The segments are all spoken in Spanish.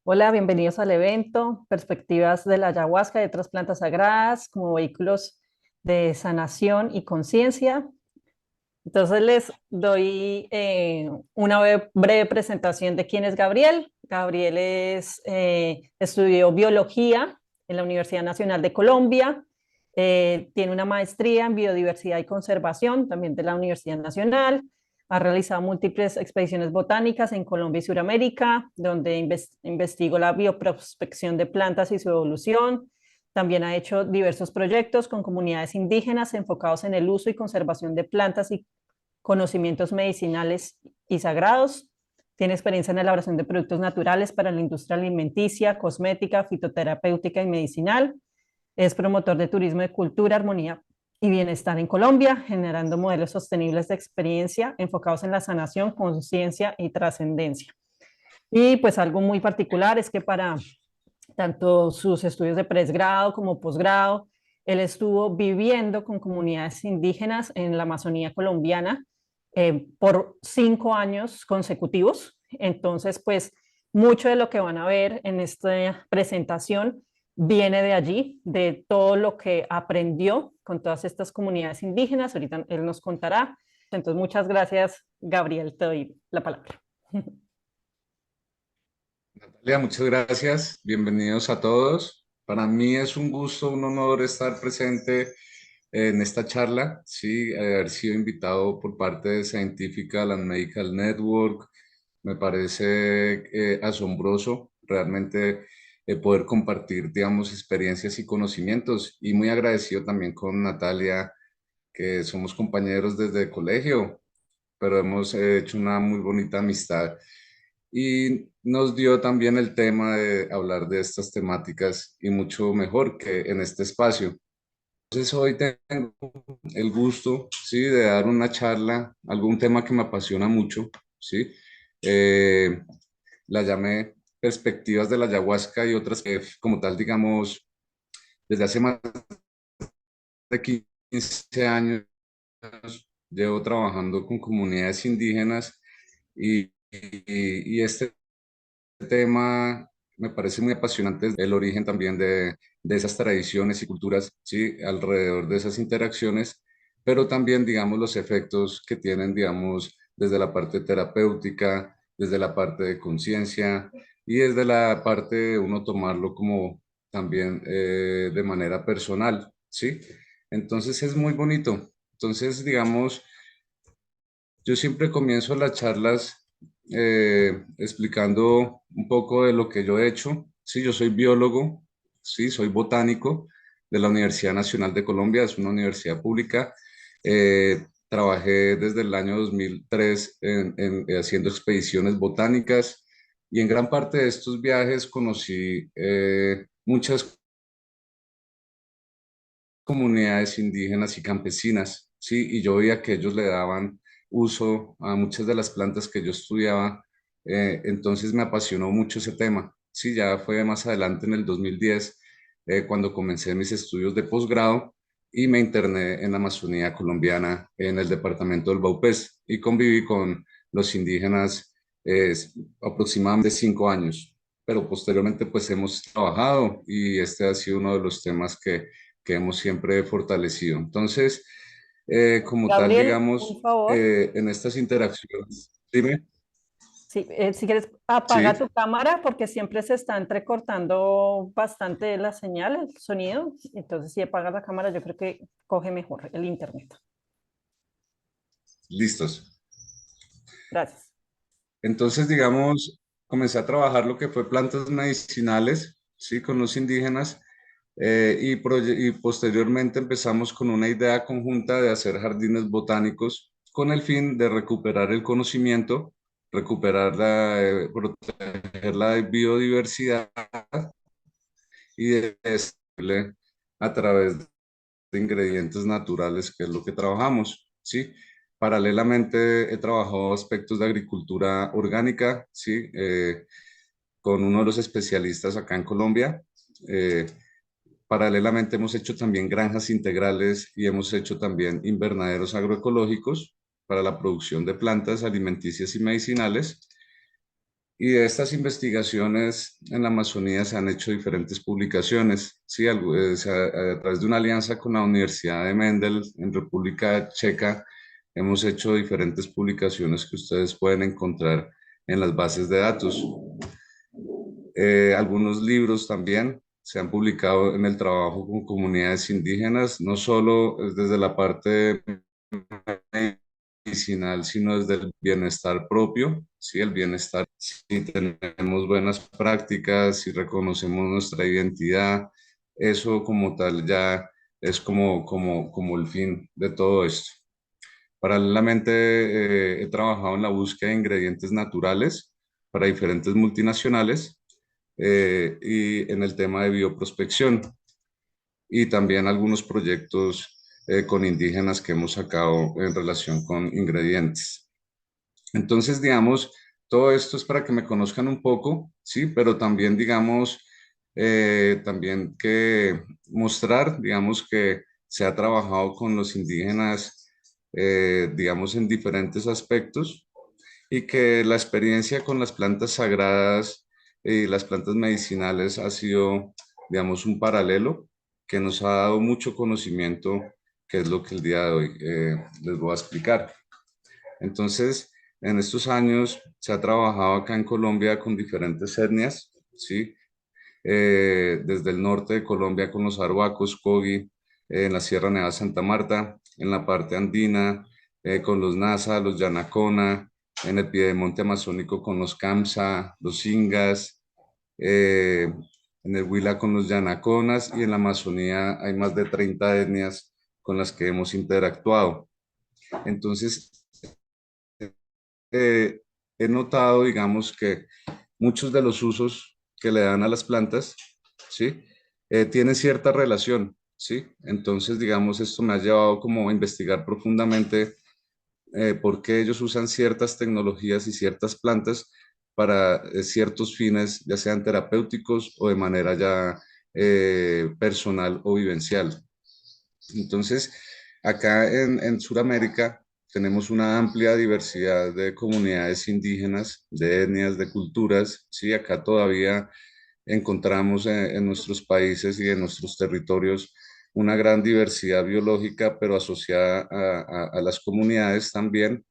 Hola, bienvenidos al evento Perspectivas de la Ayahuasca y otras plantas sagradas como vehículos de sanación y conciencia. Entonces les doy una breve presentación de quién es Gabriel. Gabriel estudió biología en la Universidad Nacional de Colombia, tiene una maestría en biodiversidad y conservación también de la Universidad Nacional. Ha realizado múltiples expediciones botánicas en Colombia y Sudamérica, donde investigó la bioprospección de plantas y su evolución. También ha hecho diversos proyectos con comunidades indígenas enfocados en el uso y conservación de plantas y conocimientos medicinales y sagrados. Tiene experiencia en la elaboración de productos naturales para la industria alimenticia, cosmética, fitoterapéutica y medicinal. Es promotor de turismo de cultura, armonía y bienestar en Colombia, generando modelos sostenibles de experiencia enfocados en la sanación, conciencia y trascendencia. Y pues algo muy particular es que para tanto sus estudios de pregrado como posgrado, él estuvo viviendo con comunidades indígenas en la Amazonía colombiana por 5 años consecutivos. Entonces, pues mucho de lo que van a ver en esta presentación viene de allí, de todo lo que aprendió con todas estas comunidades indígenas. Ahorita él nos contará. Entonces, muchas gracias, Gabriel. Te doy la palabra. Natalia, muchas gracias. Bienvenidos a todos. Para mí es un gusto, un honor estar presente en esta charla, sí, haber sido invitado por parte de Scientific and Medical Network. Me parece asombroso realmente poder compartir, digamos, experiencias y conocimientos y muy agradecido también con Natalia, que somos compañeros desde el colegio, pero hemos hecho una muy bonita amistad y nos dio también el tema de hablar de estas temáticas y mucho mejor que en este espacio. Entonces hoy tengo el gusto, sí, de dar una charla, algún tema que me apasiona mucho, sí. Eh, la llamé Perspectivas de la Ayahuasca y otras que como tal, digamos, desde hace más de 15 años llevo trabajando con comunidades indígenas y este tema me parece muy apasionante, el origen también de esas tradiciones y culturas, ¿sí? Alrededor de esas interacciones, pero también, digamos, los efectos que tienen, digamos, desde la parte terapéutica, desde la parte de conciencia y desde la parte de uno tomarlo como también de manera personal, ¿sí? Entonces es muy bonito. Entonces, digamos, yo siempre comienzo las charlas explicando un poco de lo que yo he hecho. Sí, yo soy biólogo, sí, soy botánico de la Universidad Nacional de Colombia, es una universidad pública. Trabajé desde el año 2003 haciendo expediciones botánicas y en gran parte de estos viajes conocí muchas comunidades indígenas y campesinas, ¿sí? Y yo veía que ellos le daban uso a muchas de las plantas que yo estudiaba, entonces me apasionó mucho ese tema, ¿sí? Ya fue más adelante en el 2010, cuando comencé mis estudios de posgrado y me interné en la Amazonía colombiana, en el departamento del Baupés, y conviví con los indígenas eh, aproximadamente 5 años, pero posteriormente pues hemos trabajado y este ha sido uno de los temas que hemos siempre fortalecido. Entonces, como tal, Gabriel, un digamos, favor. en estas interacciones, dime, Sí, si quieres, apaga tu sí, cámara porque siempre se está entrecortando bastante la señal, el sonido. Entonces, si apagas la cámara, yo creo que coge mejor el internet. listos. Gracias. Entonces, digamos, comencé a trabajar lo que fue plantas medicinales, sí, con los indígenas, y posteriormente empezamos con una idea conjunta de hacer jardines botánicos con el fin de recuperar el conocimiento, recuperar proteger la biodiversidad y de decirle a través de ingredientes naturales, que es lo que trabajamos, ¿sí? Paralelamente he trabajado aspectos de agricultura orgánica, ¿sí? Con uno de los especialistas acá en Colombia. Eh, Paralelamente hemos hecho también granjas integrales y hemos hecho también invernaderos agroecológicos para la producción de plantas alimenticias y medicinales. Y de estas investigaciones en la Amazonía se han hecho diferentes publicaciones, sí, a través de una alianza con la Universidad de Mendel en República Checa, hemos hecho diferentes publicaciones que ustedes pueden encontrar en las bases de datos. Algunos libros también se han publicado en el trabajo con comunidades indígenas, no solo desde la parte medicinal, sino desde el bienestar propio, ¿sí? El bienestar, si tenemos buenas prácticas, si reconocemos nuestra identidad, eso como tal ya es como el fin de todo esto. Paralelamente, he trabajado en la búsqueda de ingredientes naturales para diferentes multinacionales y en el tema de bioprospección y también algunos proyectos con indígenas que hemos sacado en relación con ingredientes. Entonces, digamos, todo esto es para que me conozcan un poco, sí, pero también, digamos, también que mostrar, digamos, que se ha trabajado con los indígenas, digamos, en diferentes aspectos y que la experiencia con las plantas sagradas y las plantas medicinales ha sido, digamos, un paralelo que nos ha dado mucho conocimiento, que es lo que el día de hoy les voy a explicar. Entonces, en estos años se ha trabajado acá en Colombia con diferentes etnias, ¿sí? Desde el norte de Colombia con los arhuacos, Cogi, en la Sierra Nevada de Santa Marta, en la parte andina, con los Nasa, los Yanacona, en el piedemonte amazónico con los Kamsa, los Ingas, eh, en el Huila con los Yanaconas y en la Amazonía hay más de 30 etnias con las que hemos interactuado. Entonces, eh, he notado, digamos, que muchos de los usos que le dan a las plantas, ¿sí? Tienen cierta relación, ¿sí? Entonces, digamos, esto me ha llevado como a investigar profundamente por qué ellos usan ciertas tecnologías y ciertas plantas para ciertos fines, ya sean terapéuticos o de manera ya personal o vivencial. Entonces, acá en Sudamérica tenemos una amplia diversidad de comunidades indígenas, de etnias, de culturas. Sí, acá todavía encontramos en nuestros países y en nuestros territorios una gran diversidad biológica, pero asociada a las comunidades también.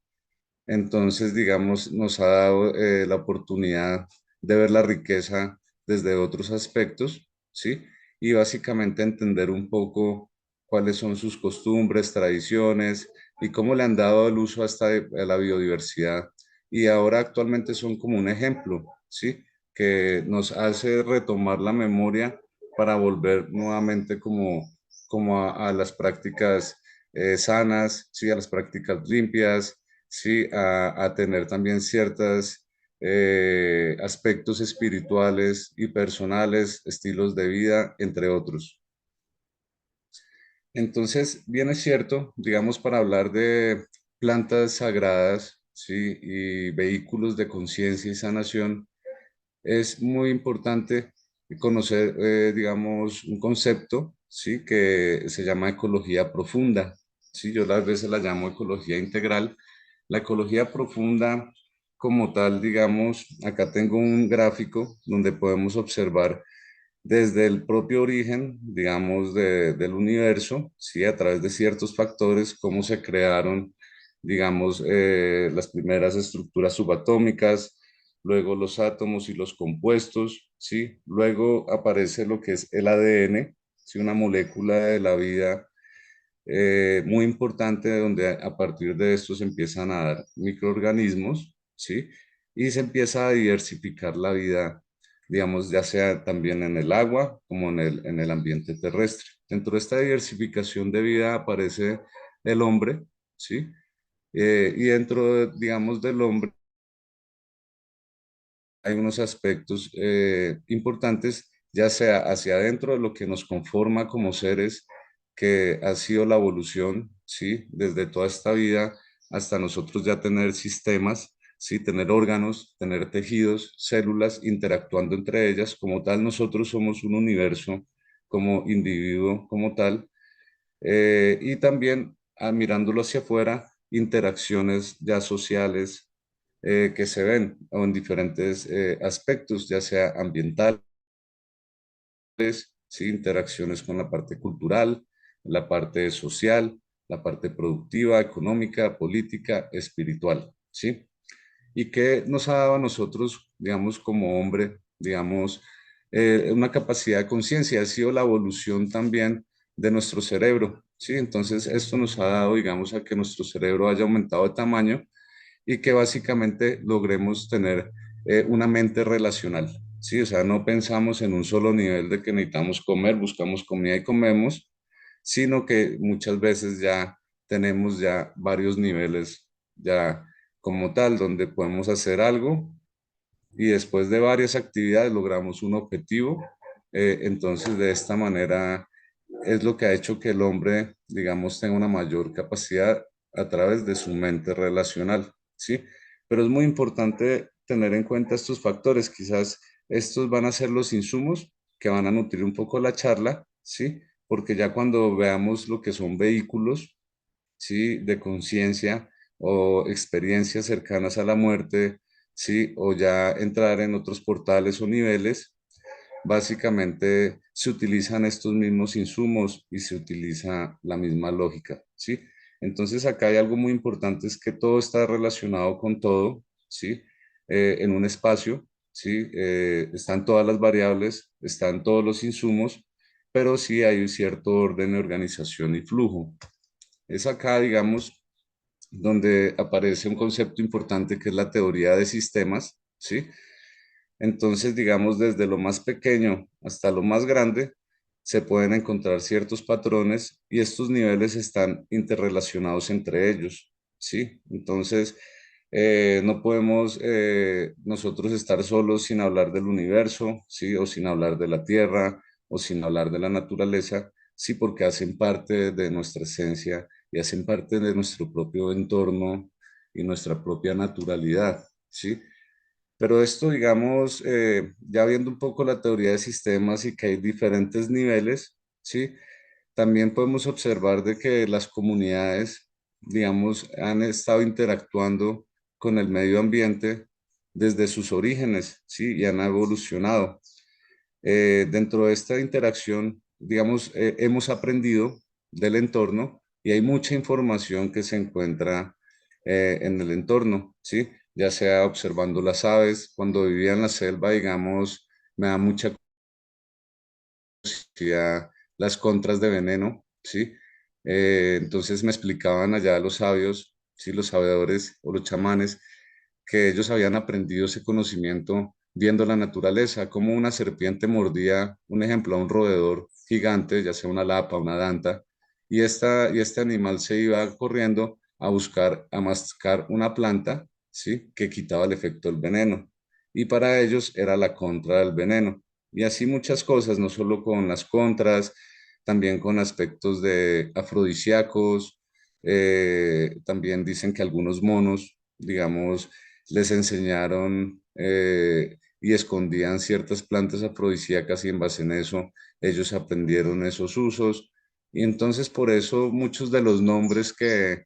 Entonces, digamos, nos ha dado la oportunidad de ver la riqueza desde otros aspectos, ¿sí? Y básicamente entender un poco cuáles son sus costumbres, tradiciones y cómo le han dado el uso a la biodiversidad. Y ahora actualmente son como un ejemplo, ¿sí? Que nos hace retomar la memoria para volver nuevamente como a las prácticas sanas, ¿sí? A las prácticas limpias, sí, a tener también ciertos aspectos espirituales y personales, estilos de vida, entre otros. Entonces, bien es cierto, digamos, para hablar de plantas sagradas, sí, y vehículos de conciencia y sanación, es muy importante conocer, digamos, un concepto, sí, que se llama ecología profunda. Sí, yo a veces la llamo ecología integral. La ecología profunda, como tal, digamos, acá tengo un gráfico donde podemos observar desde el propio origen, digamos, del universo, ¿sí? A través de ciertos factores, cómo se crearon, digamos, las primeras estructuras subatómicas, luego los átomos y los compuestos, ¿sí? Luego aparece lo que es el ADN, ¿sí? Una molécula de la vida muy importante donde a partir de esto se empiezan a dar microorganismos, ¿sí? Y se empieza a diversificar la vida, digamos, ya sea también en el agua como en el ambiente terrestre. Dentro de esta diversificación de vida aparece el hombre, ¿sí? Y dentro, digamos, del hombre hay unos aspectos importantes, ya sea hacia adentro de lo que nos conforma como seres, que ha sido la evolución, ¿sí? Desde toda esta vida hasta nosotros ya tener sistemas, ¿sí? Tener órganos, tener tejidos, células interactuando entre ellas. Como tal, nosotros somos un universo como individuo, como tal. Y también mirándolo hacia afuera, interacciones ya sociales que se ven o en diferentes aspectos, ya sea ambientales, ¿sí? Interacciones con la parte cultural, la parte social, la parte productiva, económica, política, espiritual, ¿sí? Y que nos ha dado a nosotros, digamos, como hombre, digamos, una capacidad de conciencia, ha sido la evolución también de nuestro cerebro, ¿sí? Entonces, esto nos ha dado, digamos, a que nuestro cerebro haya aumentado de tamaño y que básicamente logremos tener una mente relacional, ¿sí? O sea, no pensamos en un solo nivel de que necesitamos comer, buscamos comida y comemos, sino que muchas veces ya tenemos ya varios niveles ya como tal, donde podemos hacer algo y después de varias actividades logramos un objetivo. Entonces, de esta manera es lo que ha hecho que el hombre, digamos, tenga una mayor capacidad a través de su mente relacional, ¿sí? Pero es muy importante tener en cuenta estos factores. Quizás estos van a ser los insumos que van a nutrir un poco la charla, ¿sí? Porque ya cuando veamos lo que son vehículos, ¿sí? De conciencia o experiencias cercanas a la muerte, ¿sí? O ya entrar en otros portales o niveles, básicamente se utilizan estos mismos insumos y se utiliza la misma lógica, ¿sí? Entonces acá hay algo muy importante, es que todo está relacionado con todo, ¿sí? En un espacio, ¿sí? Están todas las variables, están todos los insumos, pero sí hay un cierto orden de organización y flujo. Es acá, digamos, donde aparece un concepto importante que es la teoría de sistemas, ¿sí? Entonces, digamos, desde lo más pequeño hasta lo más grande, se pueden encontrar ciertos patrones y estos niveles están interrelacionados entre ellos, ¿sí? Entonces, no podemos nosotros estar solos sin hablar del universo, ¿sí? O sin hablar de la Tierra o sin hablar de la naturaleza, sí, porque hacen parte de nuestra esencia y hacen parte de nuestro propio entorno y nuestra propia naturalidad, ¿sí? Pero esto, digamos, ya viendo un poco la teoría de sistemas y que hay diferentes niveles, ¿sí? También podemos observar de que las comunidades, digamos, han estado interactuando con el medio ambiente desde sus orígenes, ¿sí? Y han evolucionado. Dentro de esta interacción, digamos, hemos aprendido del entorno y hay mucha información que se encuentra en el entorno, ¿sí? Ya sea observando las aves, cuando vivía en la selva, digamos, me da mucha curiosidad las contras de veneno, ¿sí? Entonces me explicaban allá los sabios, ¿sí? Los sabedores o los chamanes, que ellos habían aprendido ese conocimiento viendo la naturaleza, como una serpiente mordía, un ejemplo, a un roedor gigante, ya sea una lapa, una danta, y este animal se iba corriendo a buscar, a mascar una planta, ¿sí? Que quitaba el efecto del veneno. Y para ellos era la contra del veneno. Y así muchas cosas, no solo con las contras, también con aspectos de afrodisíacos. También dicen que algunos monos, digamos, les enseñaron y escondían ciertas plantas afrodisíacas y en base en eso ellos aprendieron esos usos. Y entonces por eso muchos de los nombres que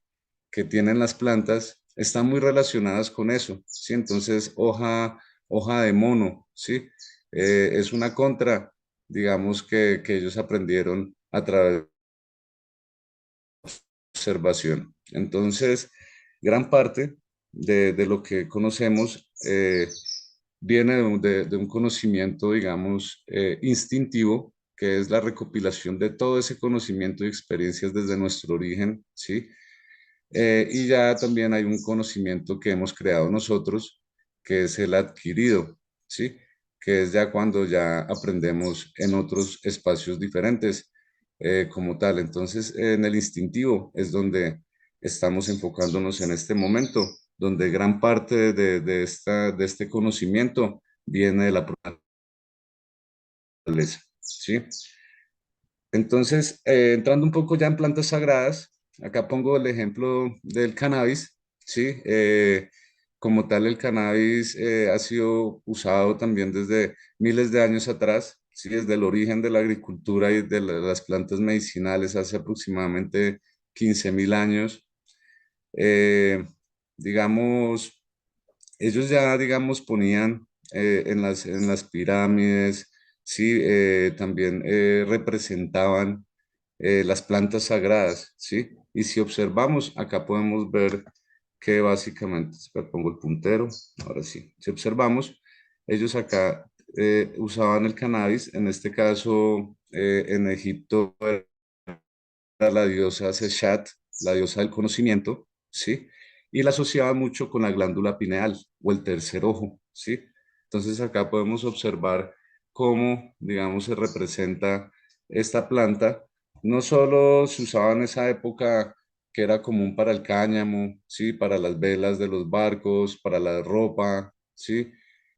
tienen las plantas están muy relacionadas con eso, ¿sí? Entonces hoja de mono, ¿sí? Es una contra, digamos, que ellos aprendieron a través observación. Entonces, gran parte de lo que conocemos viene de un conocimiento, digamos, instintivo, que es la recopilación de todo ese conocimiento y experiencias desde nuestro origen, ¿sí? Y ya también hay un conocimiento que hemos creado nosotros, que es el adquirido, ¿sí? Que es ya cuando ya aprendemos en otros espacios diferentes como tal. Entonces, en el instintivo es donde estamos enfocándonos en este momento, donde gran parte de este conocimiento viene de la naturaleza, ¿sí? Entonces, entrando un poco ya en plantas sagradas, acá pongo el ejemplo del cannabis, ¿sí? Como tal, el cannabis ha sido usado también desde miles de años atrás, ¿sí? Desde el origen de la agricultura y de las plantas medicinales hace aproximadamente 15.000 años. Eh, digamos, ellos ya, digamos, ponían en las pirámides, sí, también representaban las plantas sagradas, ¿sí? Y si observamos, acá podemos ver que básicamente, espera, pongo el puntero, ahora sí, si observamos, ellos acá usaban el cannabis, en este caso en Egipto era la diosa Seshat, la diosa del conocimiento, ¿sí? Y la asociaban mucho con la glándula pineal o el tercer ojo, ¿sí? Entonces acá podemos observar cómo, digamos, se representa esta planta. No solo se usaba en esa época que era común para el cáñamo, ¿sí? Para las velas de los barcos, para la ropa, ¿sí?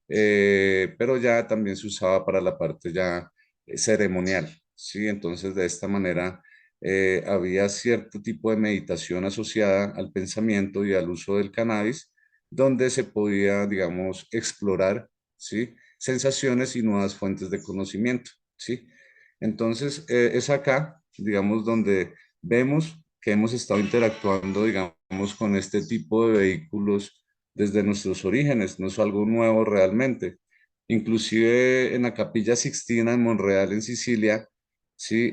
Pero ya también se usaba para la parte ya ceremonial, ¿sí? Entonces de esta manera había cierto tipo de meditación asociada al pensamiento y al uso del cannabis, donde se podía, digamos, explorar, ¿sí? Sensaciones y nuevas fuentes de conocimiento, ¿sí? Entonces, es acá, digamos, donde vemos que hemos estado interactuando, digamos, con este tipo de vehículos desde nuestros orígenes, no es algo nuevo realmente. Inclusive en la Capilla Sixtina en Monreal, en Sicilia, sí,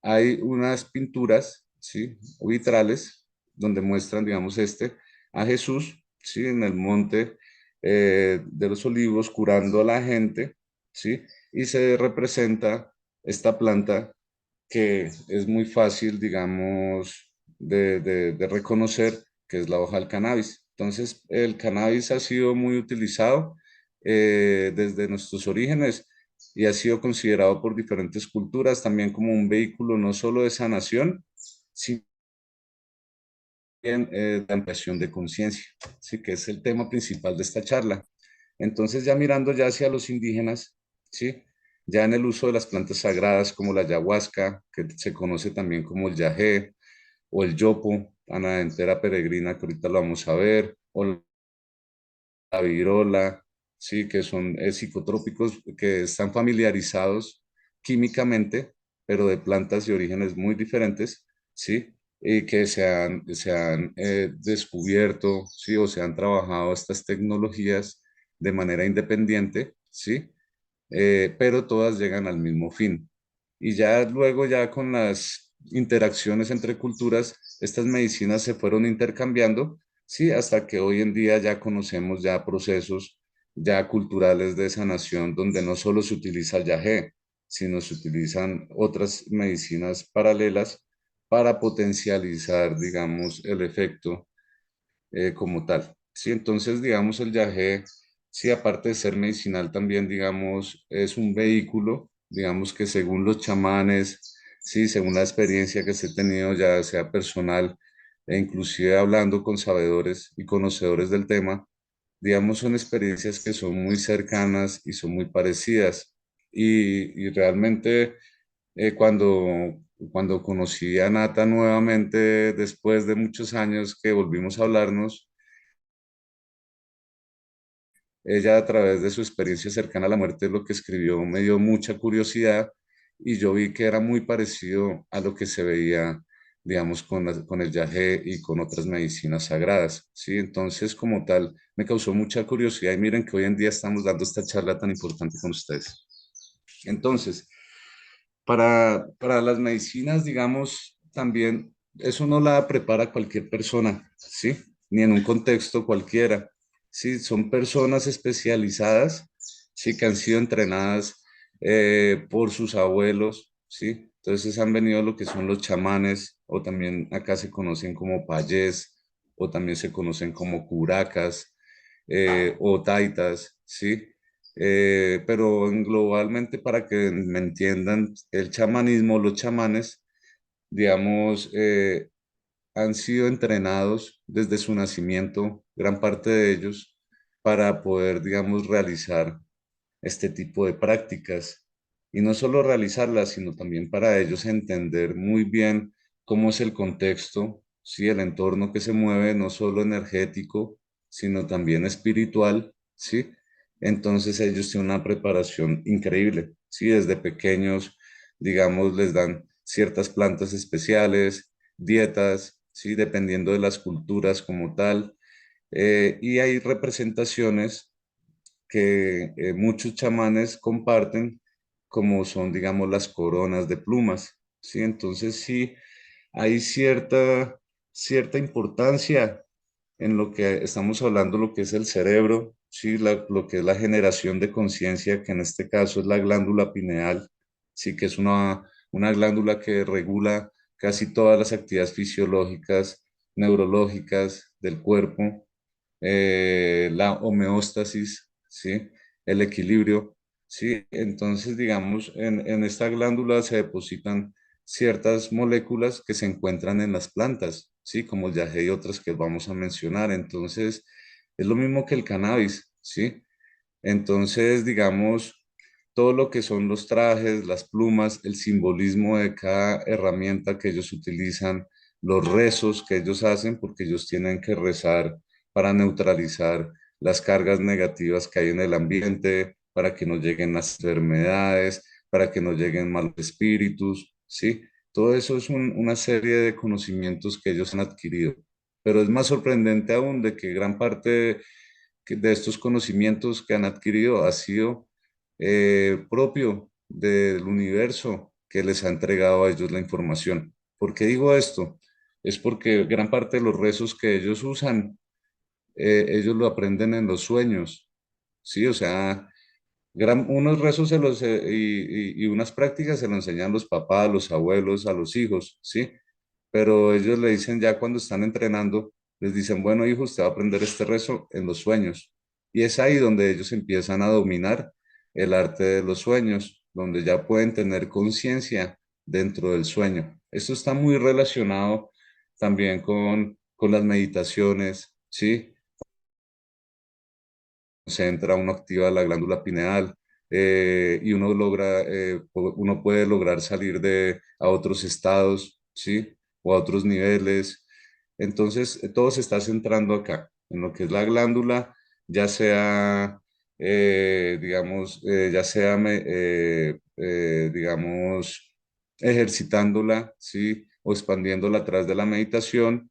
hay unas pinturas, ¿sí? Vitrales, donde muestran, digamos, a Jesús, ¿sí? En el monte de los Olivos, curando a la gente, ¿sí? Y se representa esta planta que es muy fácil, digamos, de reconocer, que es la hoja del cannabis. Entonces, el cannabis ha sido muy utilizado desde nuestros orígenes y ha sido considerado por diferentes culturas también como un vehículo no solo de sanación, sino también de ampliación de conciencia, ¿sí? Que es el tema principal de esta charla. Entonces, ya mirando ya hacia los indígenas, ¿sí? Ya en el uso de las plantas sagradas como la ayahuasca, que se conoce también como el yagé, o el yopo, ana entera peregrina, que ahorita lo vamos a ver, o la virola, sí, que son psicotrópicos que están familiarizados químicamente, pero de plantas de orígenes muy diferentes, sí, y que se han descubierto, sí, o se han trabajado estas tecnologías de manera independiente, sí, pero todas llegan al mismo fin. Y ya luego, ya con las interacciones entre culturas, estas medicinas se fueron intercambiando, sí, hasta que hoy en día ya conocemos ya procesos ya culturales de sanación donde no solo se utiliza el yagé, sino se utilizan otras medicinas paralelas para potencializar, digamos, el efecto como tal. Sí, entonces, digamos, el yagé, sí, aparte de ser medicinal, también, digamos, es un vehículo, digamos que según los chamanes, sí, según la experiencia que se ha tenido, ya sea personal e inclusive hablando con sabedores y conocedores del tema, digamos, son experiencias que son muy cercanas y son muy parecidas. Y realmente cuando conocí a Nata nuevamente, después de muchos años que volvimos a hablarnos, ella a través de su experiencia cercana a la muerte, lo que escribió me dio mucha curiosidad y yo vi que era muy parecido a lo que se veía, digamos, con el yagé y con otras medicinas sagradas, ¿sí? Entonces, como tal, me causó mucha curiosidad y miren que hoy en día estamos dando esta charla tan importante con ustedes. Entonces, para las medicinas, digamos, también eso no la prepara cualquier persona, ¿sí? Ni en un contexto cualquiera, ¿sí? Son personas especializadas, ¿sí? Que han sido entrenadas por sus abuelos, ¿sí? Entonces han venido lo que son los chamanes, o también acá se conocen como payés, o también se conocen como curacas, o taitas, ¿sí? Pero globalmente, para que me entiendan, el chamanismo, los chamanes, digamos, han sido entrenados desde su nacimiento, gran parte de ellos, para poder, digamos, realizar este tipo de prácticas. Y no solo realizarlas, sino también para ellos entender muy bien cómo es el contexto, sí, el entorno que se mueve, no solo energético, sino también espiritual, sí. Entonces ellos tienen una preparación increíble, sí, desde pequeños, digamos, les dan ciertas plantas especiales, dietas, sí, dependiendo de las culturas como tal, Y hay representaciones que muchos chamanes comparten, como son, digamos, las coronas de plumas, ¿sí? Entonces sí hay cierta importancia en lo que estamos hablando, lo que es el cerebro, ¿sí? Lo que es la generación de conciencia, que en este caso es la glándula pineal, sí, que es una glándula que regula casi todas las actividades fisiológicas, neurológicas del cuerpo, la homeostasis, ¿sí? El equilibrio, ¿sí? Entonces, digamos, en esta glándula se depositan ciertas moléculas que se encuentran en las plantas, ¿sí? Como el yagé y otras que vamos a mencionar. Entonces, es lo mismo que el cannabis, ¿sí? Entonces, digamos, todo lo que son los trajes, las plumas, el simbolismo de cada herramienta que ellos utilizan, los rezos que ellos hacen, porque ellos tienen que rezar para neutralizar las cargas negativas que hay en el ambiente, para que no lleguen las enfermedades, para que no lleguen malos espíritus, ¿sí? Todo eso es una serie de conocimientos que ellos han adquirido. Pero es más sorprendente aún de que gran parte de estos conocimientos que han adquirido ha sido propio del universo que les ha entregado a ellos la información. ¿Por qué digo esto? Es porque gran parte de los rezos que ellos usan, ellos lo aprenden en los sueños, ¿sí? O sea, unos rezos y unas prácticas se lo enseñan los papás, los abuelos, a los hijos, ¿sí? Pero ellos le dicen ya cuando están entrenando, les dicen, bueno, hijo, usted va a aprender este rezo en los sueños. Y es ahí donde ellos empiezan a dominar el arte de los sueños, donde ya pueden tener conciencia dentro del sueño. Esto está muy relacionado también con las meditaciones, ¿sí? Se entra, uno activa la glándula pineal, y uno uno puede lograr salir a otros estados, ¿sí? O a otros niveles. Entonces, todo se está centrando acá, en lo que es la glándula, ya sea, digamos, digamos, ejercitándola, ¿sí? O expandiéndola a través de la meditación,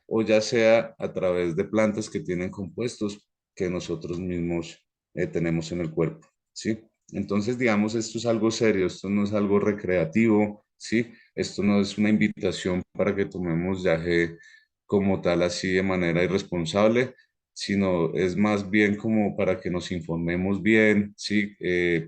o ya sea a través de plantas que tienen compuestos que nosotros mismos tenemos en el cuerpo, ¿sí? Entonces, digamos, esto es algo serio, esto no es algo recreativo, ¿sí? Esto no es una invitación para que tomemos yaje como tal, así de manera irresponsable, sino es más bien como para que nos informemos bien, ¿sí?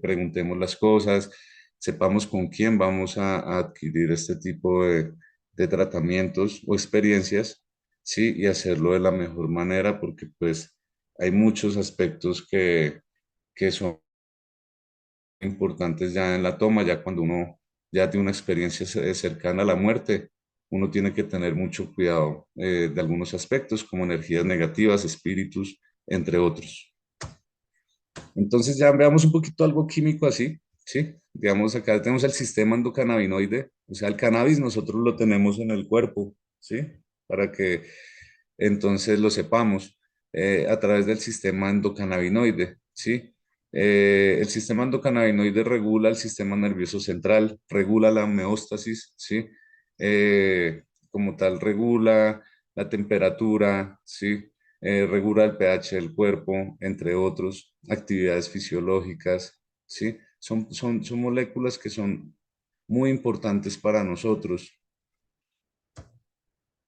Preguntemos las cosas, sepamos con quién vamos a adquirir este tipo de tratamientos o experiencias, sí, y hacerlo de la mejor manera, porque pues hay muchos aspectos que son importantes ya en la toma, ya cuando uno ya tiene una experiencia cercana a la muerte, uno tiene que tener mucho cuidado de algunos aspectos, como energías negativas, espíritus, entre otros. Entonces ya veamos un poquito algo químico así, ¿sí? Digamos, acá tenemos el sistema endocannabinoide, o sea, el cannabis nosotros lo tenemos en el cuerpo, ¿sí? Para que entonces lo sepamos a través del sistema endocannabinoide, ¿sí? El sistema endocannabinoide regula el sistema nervioso central, regula la homeostasis, ¿sí? Como tal, regula la temperatura, ¿sí? Regula el pH del cuerpo, entre otros, actividades fisiológicas, ¿sí? Son moléculas que son muy importantes para nosotros.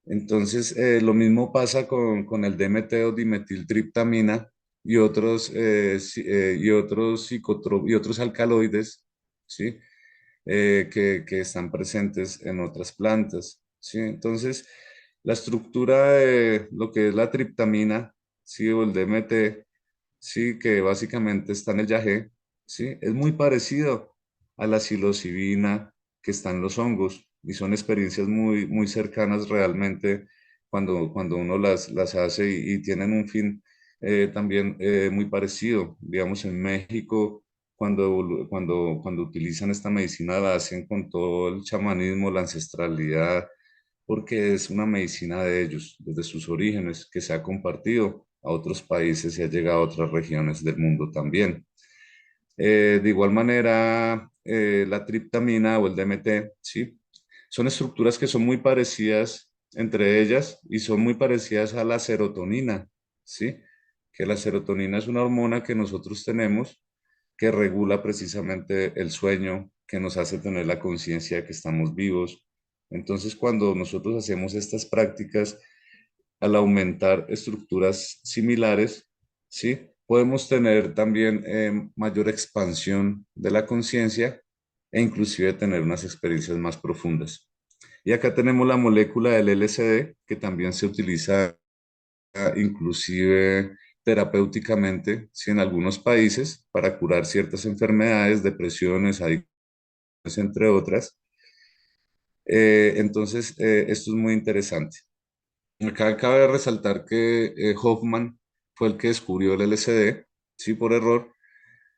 Entonces, lo mismo pasa con el DMT o dimetiltriptamina y y otros alcaloides, ¿sí? Que están presentes en otras plantas, ¿sí? Entonces, la estructura de lo que es la triptamina, ¿sí? O el DMT, ¿sí? Que básicamente está en el yagé, ¿sí? Es muy parecido a la psilocibina que está en los hongos y son experiencias muy cercanas realmente cuando uno las hace y tienen un fin también muy parecido. Digamos, en México, cuando utilizan esta medicina, la hacen con todo el chamanismo, la ancestralidad, porque es una medicina de ellos, desde sus orígenes, que se ha compartido a otros países y ha llegado a otras regiones del mundo también. De igual manera, la triptamina o el DMT, ¿sí? Son estructuras que son muy parecidas entre ellas y son muy parecidas a la serotonina, ¿sí? Que la serotonina es una hormona que nosotros tenemos que regula precisamente el sueño, que nos hace tener la conciencia de que estamos vivos. Entonces, cuando nosotros hacemos estas prácticas, al aumentar estructuras similares, ¿sí? Podemos tener también mayor expansión de la conciencia e inclusive tener unas experiencias más profundas. Y acá tenemos la molécula del LSD, que también se utiliza inclusive terapéuticamente, sí, en algunos países para curar ciertas enfermedades, depresiones, adicciones, entre otras. Entonces, esto es muy interesante. Acá cabe resaltar que Hoffman fue el que descubrió el LSD, sí, por error,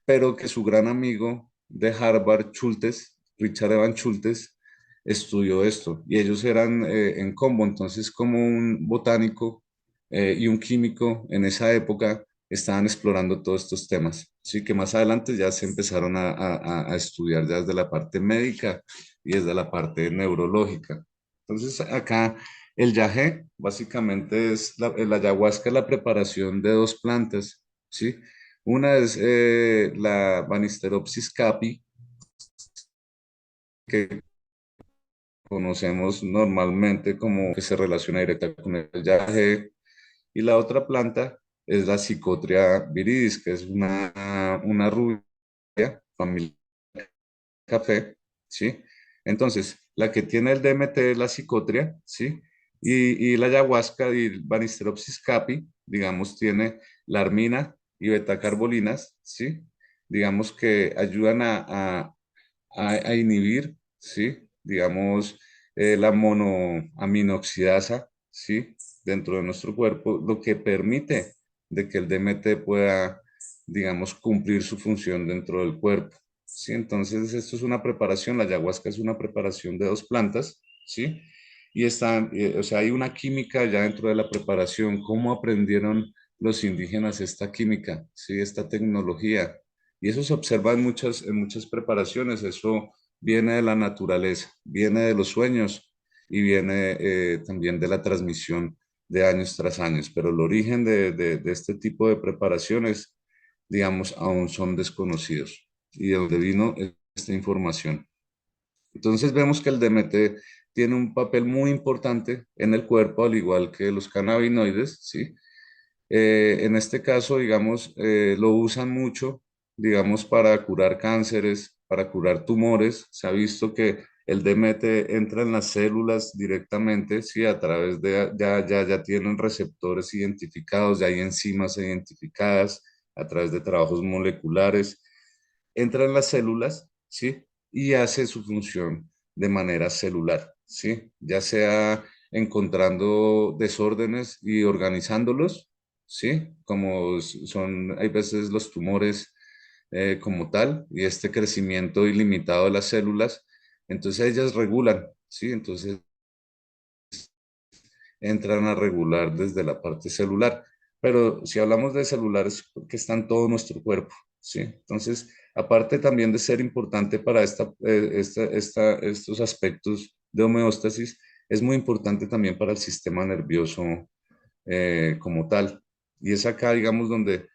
pero que su gran amigo de Harvard, Schultes, Richard Evan Schultes, estudió esto y ellos eran en combo, entonces como un botánico y un químico en esa época estaban explorando todos estos temas, sí, que más adelante ya se empezaron a estudiar ya desde la parte médica y desde la parte neurológica. Entonces acá el yagé básicamente es el ayahuasca es la preparación de dos plantas, ¿sí? Una es la Banisteriopsis capi, que conocemos normalmente como que se relaciona directa con el yagé, y la otra planta es la Psychotria viridis, que es una rubia, familia café, ¿sí? Entonces, la que tiene el DMT es la Psychotria, ¿sí? Y la ayahuasca y el Banisteriopsis capi, digamos, tiene la armina y betacarbolinas, ¿sí? Digamos que ayudan a inhibir, ¿sí? Digamos, la monoaminoxidasa, ¿sí? Dentro de nuestro cuerpo, lo que permite de que el DMT pueda, digamos, cumplir su función dentro del cuerpo, ¿sí? Entonces, esto es una preparación, la ayahuasca es una preparación de dos plantas, ¿sí? Y están, o sea, hay una química ya dentro de la preparación, cómo aprendieron los indígenas esta química, ¿sí? Esta tecnología, y eso se observa en muchas preparaciones, eso viene de la naturaleza, viene de los sueños y viene también de la transmisión de años tras años, pero el origen de este tipo de preparaciones, digamos, aún son desconocidos y de dónde vino esta información. Entonces vemos que el DMT tiene un papel muy importante en el cuerpo, al igual que los cannabinoides, ¿sí? En este caso, digamos, lo usan mucho, digamos, para curar cánceres, para curar tumores. Se ha visto que el DMT entra en las células directamente, sí, a través de, ya tienen receptores identificados, ya hay enzimas identificadas a través de trabajos moleculares. Entra en las células, sí, y hace su función de manera celular, sí, ya sea encontrando desórdenes y organizándolos, ¿sí? Como son, hay veces los tumores como tal, y este crecimiento ilimitado de las células, entonces ellas regulan, ¿sí? Entonces entran a regular desde la parte celular. Pero si hablamos de celulares, que está en todo nuestro cuerpo, ¿sí? Entonces, aparte también de ser importante para estos aspectos de homeostasis, es muy importante también para el sistema nervioso como tal. Y es acá, digamos, donde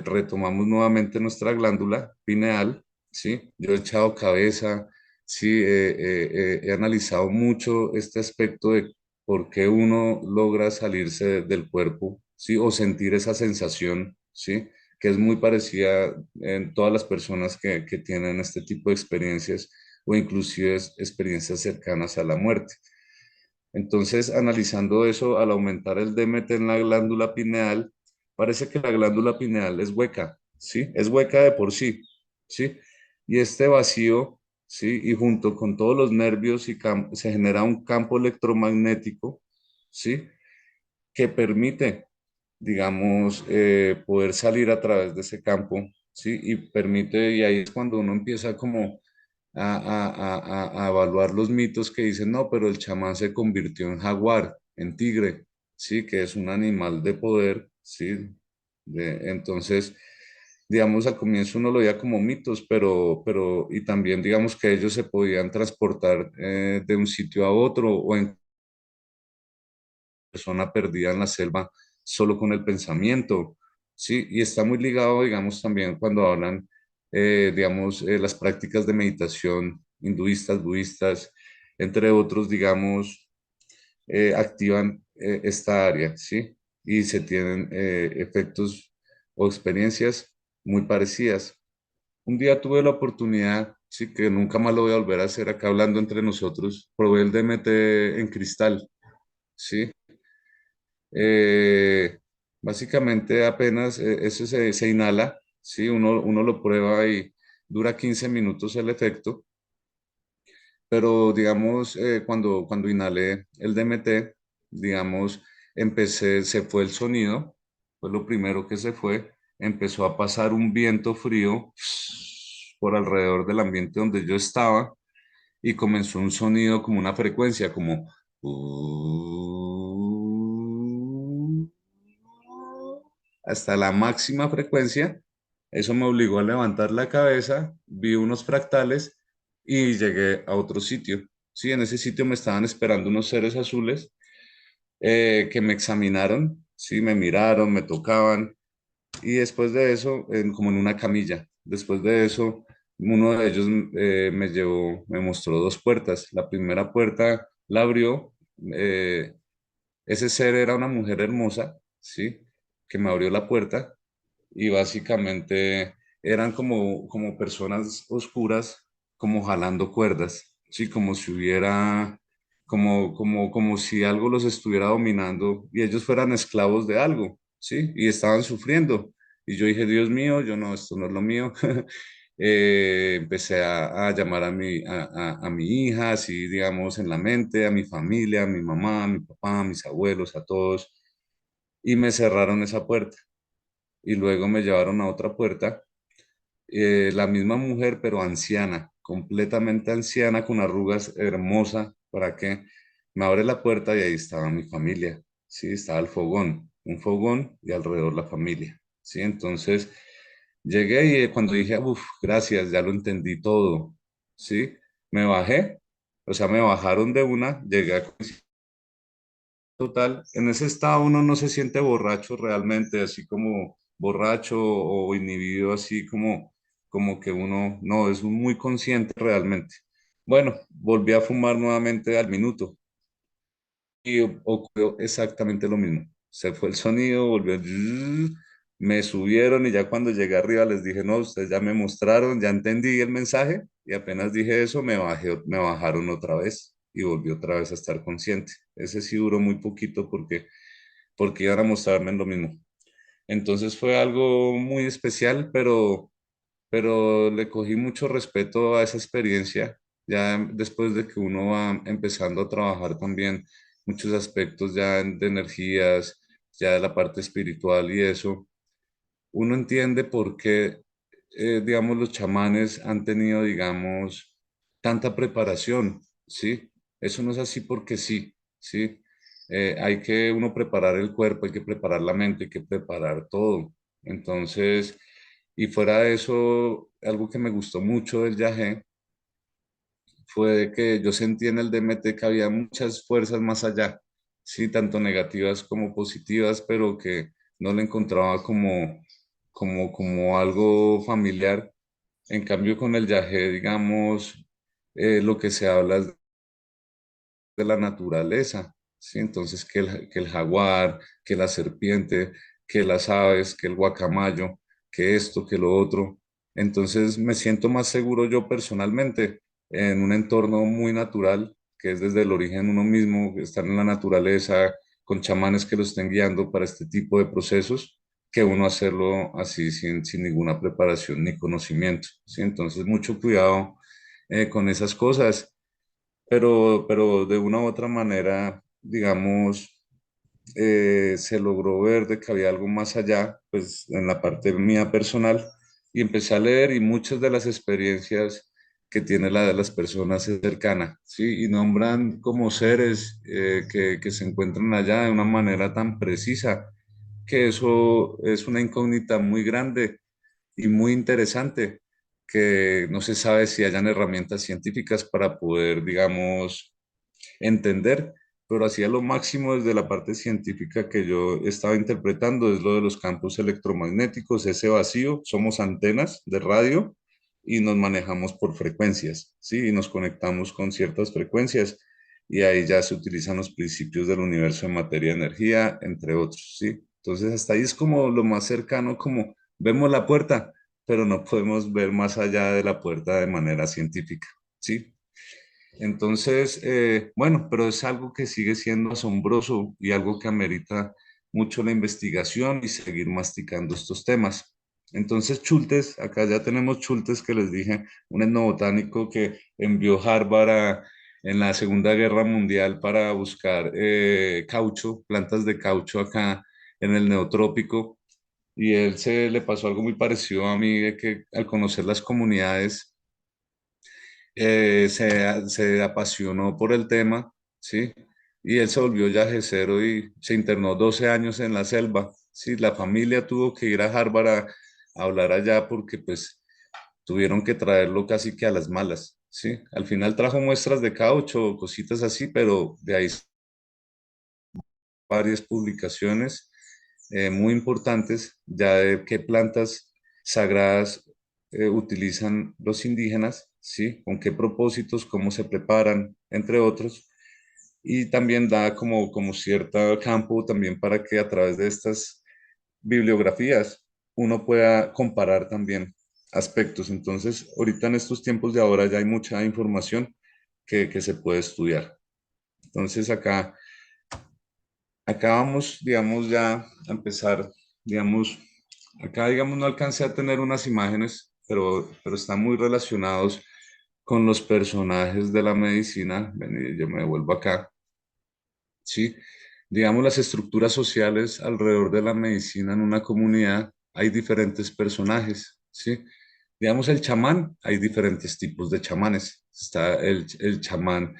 retomamos nuevamente nuestra glándula pineal, ¿sí? Yo he echado cabeza, sí, he analizado mucho este aspecto de por qué uno logra salirse del cuerpo, ¿sí? O sentir esa sensación, ¿sí? Que es muy parecida en todas las personas que tienen este tipo de experiencias o inclusive experiencias cercanas a la muerte. Entonces, analizando eso, al aumentar el DMT en la glándula pineal, parece que la glándula pineal es hueca, ¿sí? Es hueca de por sí, ¿sí? Y este vacío, ¿sí? Y junto con todos los nervios se genera un campo electromagnético, ¿sí? Que permite, digamos, poder salir a través de ese campo, ¿sí? Y permite, y ahí es cuando uno empieza como a evaluar los mitos que dicen, no, pero el chamán se convirtió en jaguar, en tigre, ¿sí? Que es un animal de poder, ¿sí? Entonces, digamos, al comienzo uno lo veía como mitos, y también digamos que ellos se podían transportar de un sitio a otro o en persona perdida en la selva solo con el pensamiento, ¿sí? Y está muy ligado, digamos, también cuando hablan, digamos, las prácticas de meditación hinduistas, budistas, entre otros, digamos, activan esta área, ¿sí? Y se tienen efectos o experiencias muy parecidas. Un día tuve la oportunidad, sí, que nunca más lo voy a volver a hacer acá hablando entre nosotros, probé el DMT en cristal, ¿sí? Eh, Básicamente apenas eso se inhala, ¿sí? Uno lo prueba y dura 15 minutos el efecto, pero digamos, cuando inhalé el DMT, digamos, se fue el sonido, fue lo primero que se fue, empezó a pasar un viento frío por alrededor del ambiente donde yo estaba y comenzó un sonido como una frecuencia, como hasta la máxima frecuencia. Eso me obligó a levantar la cabeza, vi unos fractales y llegué a otro sitio. Sí, en ese sitio me estaban esperando unos seres azules que me examinaron, sí, me miraron, me tocaban y después de eso, como en una camilla, después de eso, uno de ellos me llevó, me mostró dos puertas. La primera puerta la abrió, eh, ese ser era una mujer hermosa, sí, que me abrió la puerta y básicamente eran como personas oscuras, como jalando cuerdas, sí, como si hubiera, como si algo los estuviera dominando y ellos fueran esclavos de algo, sí, y estaban sufriendo. Y yo dije, Dios mío, yo no, esto no es lo mío. Empecé a llamar a mi hija, así digamos, en la mente, a mi familia, a mi mamá, a mi papá, a mis abuelos, a todos, y me cerraron esa puerta y luego me llevaron a otra puerta, la misma mujer, pero anciana, completamente anciana, con arrugas, hermosa, ¿para qué? Me abre la puerta y ahí estaba mi familia, ¿sí? Estaba el fogón, un fogón y alrededor la familia, ¿sí? Entonces llegué y cuando dije, uff, gracias, ya lo entendí todo, ¿sí? Me bajé, o sea, me bajaron de una, llegué a total, en ese estado uno no se siente borracho realmente, así como borracho o inhibido, así como que uno no es muy consciente realmente. Bueno, volví a fumar nuevamente al minuto y ocurrió exactamente lo mismo. Se fue el sonido, volvió el zzzz, me subieron y ya cuando llegué arriba les dije, no, ustedes ya me mostraron, ya entendí el mensaje y apenas dije eso, me bajaron otra vez y volví otra vez a estar consciente. Ese sí duró muy poquito porque iban a mostrarme lo mismo. Entonces fue algo muy especial, pero le cogí mucho respeto a esa experiencia, ya después de que uno va empezando a trabajar también muchos aspectos ya de energías, ya de la parte espiritual y eso, uno entiende por qué, digamos, los chamanes han tenido, digamos, tanta preparación, ¿sí? Eso no es así porque sí, ¿sí? Hay que uno preparar el cuerpo, hay que preparar la mente, hay que preparar todo. Entonces, y fuera de eso, algo que me gustó mucho del yagé fue de que yo sentí en el DMT que había muchas fuerzas más allá, sí, tanto negativas como positivas, pero que no le encontraba como algo familiar. En cambio, con el yagé, digamos, lo que se habla es de la naturaleza, ¿sí? Entonces, que el jaguar, que la serpiente, que las aves, que el guacamayo, que esto, que lo otro. Entonces, me siento más seguro yo personalmente en un entorno muy natural, que es desde el origen uno mismo, estar en la naturaleza, con chamanes que lo estén guiando para este tipo de procesos, que uno hacerlo así sin ninguna preparación ni conocimiento, ¿sí? Entonces, mucho cuidado con esas cosas, pero de una u otra manera, digamos, se logró ver de que había algo más allá, pues en la parte mía personal, y empecé a leer y muchas de las experiencias que tiene la de las personas es cercana, ¿sí? Y nombran como seres que se encuentran allá de una manera tan precisa, que eso es una incógnita muy grande y muy interesante, que no se sabe si hayan herramientas científicas para poder, digamos, entender. pero hacía lo máximo desde la parte científica que yo estaba interpretando, es lo de los campos electromagnéticos, ese vacío, somos antenas de radio y nos manejamos por frecuencias, ¿sí? Y nos conectamos con ciertas frecuencias y ahí ya se utilizan los principios del universo en materia de energía, entre otros, ¿sí? Entonces hasta ahí es como lo más cercano, como vemos la puerta, pero no podemos ver más allá de la puerta de manera científica, ¿sí? Entonces, bueno, pero es algo que sigue siendo asombroso y algo que amerita mucho la investigación y seguir masticando estos temas. Entonces, Schultes, acá ya tenemos Schultes que les dije, un etnobotánico que envió Harvard en la Segunda Guerra Mundial para buscar caucho, plantas de caucho acá en el neotrópico. Y él se le pasó algo muy parecido a mí, de que al conocer las comunidades se apasionó por el tema, ¿sí? Y él se volvió yagecero y se internó 12 años en la selva, ¿sí? La familia tuvo que ir a Harvard a hablar allá porque pues tuvieron que traerlo casi que a las malas, ¿sí? Al final trajo muestras de caucho, cositas así, pero de ahí varias publicaciones muy importantes ya de qué plantas sagradas utilizan los indígenas, ¿sí? Con qué propósitos, cómo se preparan, entre otros. Y también da como cierto campo también para que a través de estas bibliografías uno pueda comparar también aspectos. Entonces, ahorita en estos tiempos de ahora ya hay mucha información que se puede estudiar. Entonces, acá vamos, digamos, ya a empezar, digamos, acá, digamos, no alcancé a tener unas imágenes, pero están muy relacionados con los personajes de la medicina. Ven, yo me vuelvo acá, ¿sí? Digamos, las estructuras sociales alrededor de la medicina en una comunidad, hay diferentes personajes, ¿sí? Digamos, el chamán, hay diferentes tipos de chamanes. Está el chamán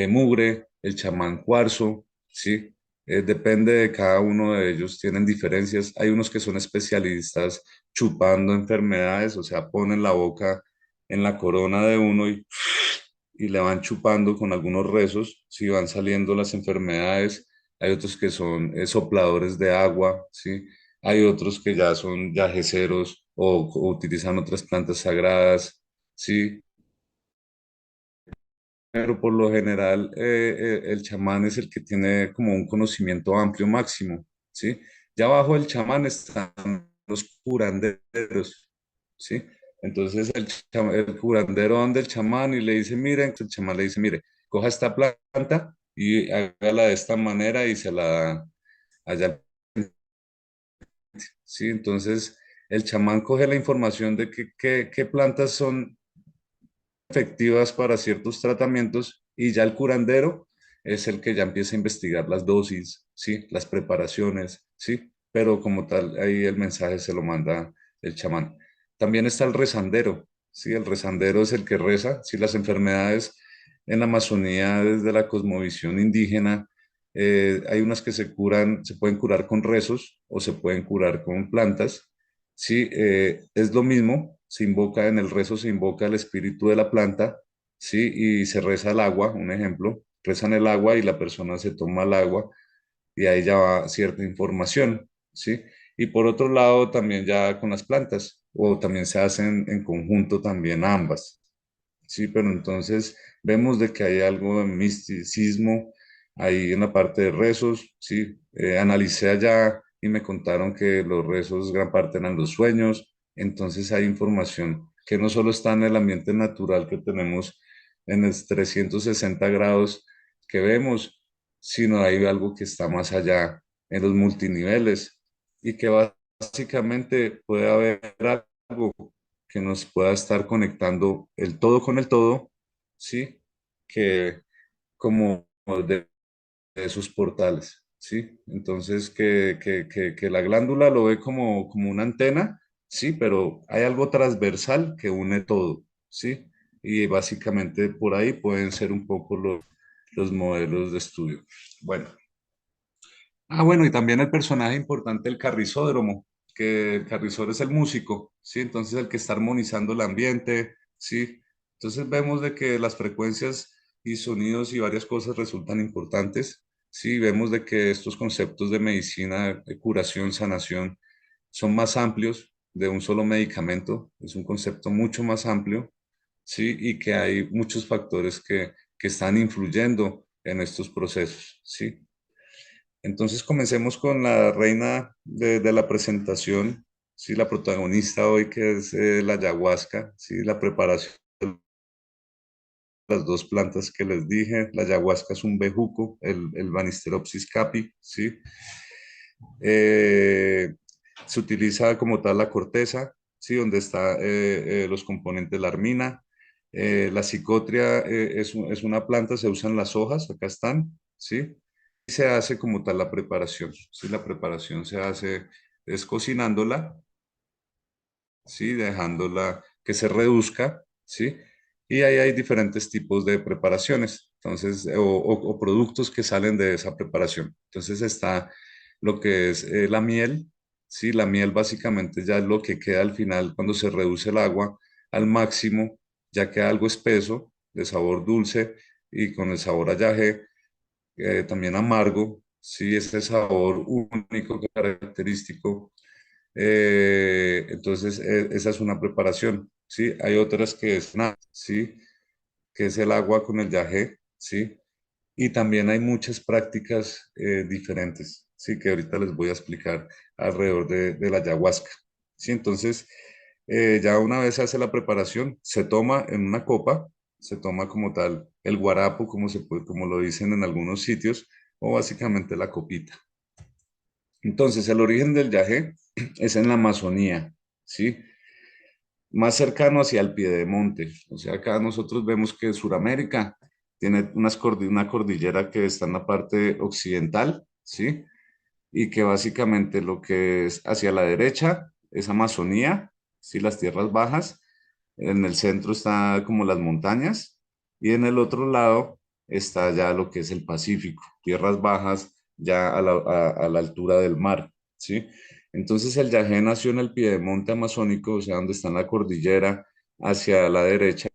mugre, el chamán cuarzo, ¿sí? Depende de cada uno de ellos, tienen diferencias. Hay unos que son especialistas chupando enfermedades, o sea, ponen la boca en la corona de uno y le van chupando con algunos rezos, si van saliendo las enfermedades. Hay otros que son sopladores de agua, ¿sí? Hay otros que ya son yajeceros o utilizan otras plantas sagradas, ¿sí? Pero por lo general el chamán es el que tiene como un conocimiento amplio máximo, ¿sí? Ya abajo del chamán están los curanderos, ¿sí? Entonces el curandero anda el chamán y le dice, miren, el chamán le dice, mire, coja esta planta y hágala de esta manera y se la da allá, ¿sí? Entonces el chamán coge la información de qué plantas son efectivas para ciertos tratamientos y ya el curandero es el que ya empieza a investigar las dosis, ¿sí? Las preparaciones, ¿sí? Pero como tal, ahí el mensaje se lo manda el chamán. También está el rezandero, ¿sí? El rezandero es el que reza, ¿sí? Las enfermedades en la Amazonía desde la cosmovisión indígena, hay unas que se curan, se pueden curar con rezos o se pueden curar con plantas, sí, es lo mismo, se invoca en el rezo, se invoca el espíritu de la planta, sí, y se reza el agua, un ejemplo, rezan el agua y la persona se toma el agua y ahí ya va cierta información, sí. Y por otro lado, también ya con las plantas, o también se hacen en conjunto también ambas. Sí, pero entonces vemos de que hay algo de misticismo ahí en la parte de rezos, sí. Analicé allá y me contaron que los rezos gran parte eran los sueños, entonces hay información que no solo está en el ambiente natural que tenemos en el 360 grados que vemos, sino hay algo que está más allá en los multiniveles y que básicamente puede haber algo que nos pueda estar conectando el todo con el todo, ¿sí? Que como de esos portales, ¿sí? Entonces, que la glándula lo ve como una antena, ¿sí? Pero hay algo transversal que une todo, ¿sí? Y básicamente por ahí pueden ser un poco los modelos de estudio. Bueno, bueno, y también el personaje importante, el carrizódromo, que el carrizódromo es el músico, ¿sí? Entonces el que está armonizando el ambiente, ¿sí? Entonces vemos de que las frecuencias y sonidos y varias cosas resultan importantes Sí, vemos de que estos conceptos de medicina, de curación, sanación, son más amplios de un solo medicamento, es un concepto mucho más amplio, sí, y que hay muchos factores que están influyendo en estos procesos, sí. Entonces comencemos con la reina de la presentación, sí, la protagonista hoy que es la ayahuasca, sí, la preparación de las dos plantas que les dije. La ayahuasca es un bejuco, el Banisteriopsis capi, sí. Eh, Se utiliza como tal la corteza, sí, donde está los componentes de la armina. La psicotria es una planta, se usan las hojas, acá están, sí. Y se hace como tal la preparación, sí, la preparación se hace es cocinándola, sí, dejándola que se reduzca, sí. Y ahí hay diferentes tipos de preparaciones, entonces, o productos que salen de esa preparación. Entonces está lo que es la miel, sí, la miel básicamente ya es lo que queda al final cuando se reduce el agua al máximo, ya queda algo espeso, de sabor dulce y con el sabor a yagé, también amargo, sí, ese sabor único, característico. Entonces, esa es una preparación, ¿sí? Hay otras que es nada, ¿sí? Que es el agua con el yagé, ¿sí? Y también hay muchas prácticas diferentes, ¿sí? Que ahorita les voy a explicar alrededor de la ayahuasca, ¿sí? Entonces, ya una vez se hace la preparación, se toma en una copa, se toma como tal el guarapo, como lo dicen en algunos sitios, o básicamente la copita. Entonces, el origen del yagé es en la Amazonía, ¿sí? Más cercano hacia el piedemonte. O sea, acá nosotros vemos que Sudamérica tiene una cordillera que está en la parte occidental, ¿sí? Y que básicamente lo que es hacia la derecha es Amazonía, ¿sí? Las tierras bajas. En el centro está como las montañas y en el otro lado está ya lo que es el Pacífico, tierras bajas ya a la altura del mar, ¿sí? Entonces el Yagé nació en el piedemonte amazónico, o sea, donde está la cordillera hacia la derecha,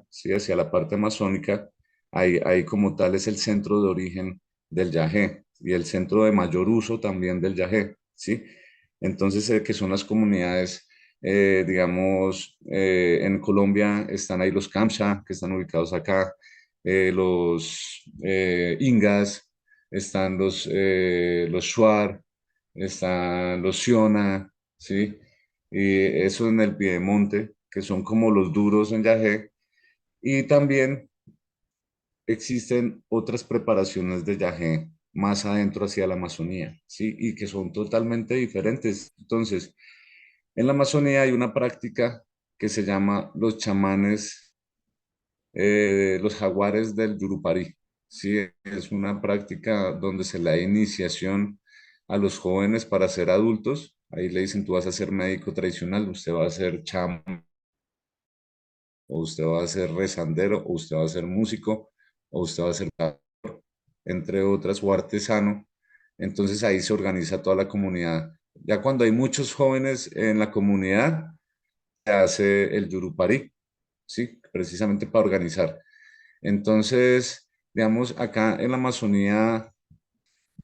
¿sí? Hacia la parte amazónica, ahí como tal es el centro de origen del yagé y el centro de mayor uso también del yagé, ¿sí? Entonces, que son las comunidades, digamos, en Colombia están ahí los Kamsha, que están ubicados acá, los Ingas, están los Shuar, están los Siona, ¿sí? Y eso en el Piedemonte, que son como los duros en yagé, y también existen otras preparaciones de yagé más adentro hacia la Amazonía, ¿sí? Y que son totalmente diferentes. Entonces, en la Amazonía hay una práctica que se llama los chamanes, los jaguares del Yurupari, ¿sí? Es una práctica donde se le da iniciación a los jóvenes para ser adultos. Ahí le dicen, tú vas a ser médico tradicional, usted va a ser chamán, o usted va a ser rezandero, o usted va a ser músico, o usted va a ser, entre otras, o artesano. Entonces ahí se organiza toda la comunidad. Ya cuando hay muchos jóvenes en la comunidad, se hace el Yurupari, ¿sí? Precisamente para organizar. Entonces, digamos, acá en la Amazonía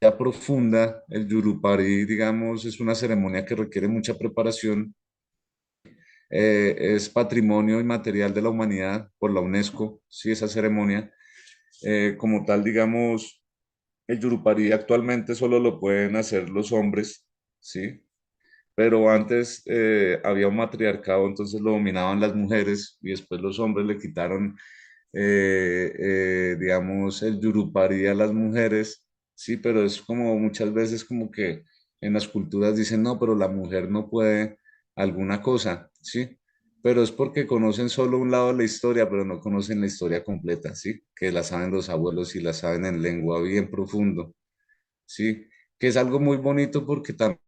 ya profunda, el Yurupari, digamos, es una ceremonia que requiere mucha preparación. Es patrimonio inmaterial de la humanidad por la UNESCO, sí, esa ceremonia. Como tal, digamos, el Yurupari actualmente solo lo pueden hacer los hombres, sí, pero antes había un matriarcado, entonces lo dominaban las mujeres y después los hombres le quitaron, digamos, el Yurupari a las mujeres, sí, pero es como muchas veces como que en las culturas dicen, no, pero la mujer no puede alguna cosa, sí, pero es porque conocen solo un lado de la historia, pero no conocen la historia completa, sí, que la saben los abuelos y la saben en lengua bien profundo, sí, que es algo muy bonito porque también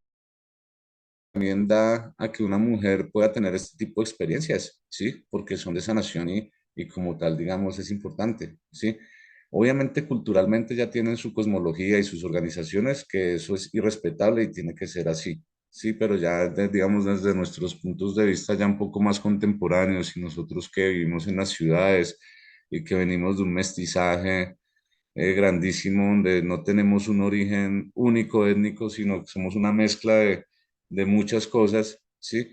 da a que una mujer pueda tener este tipo de experiencias, ¿sí? Porque son de sanación y como tal, digamos, es importante, ¿sí? Obviamente, culturalmente ya tienen su cosmología y sus organizaciones, que eso es irrespetable y tiene que ser así, ¿sí? Pero ya, digamos, desde nuestros puntos de vista ya un poco más contemporáneos y nosotros que vivimos en las ciudades y que venimos de un mestizaje, grandísimo donde no tenemos un origen único étnico, sino que somos una mezcla de muchas cosas, ¿sí?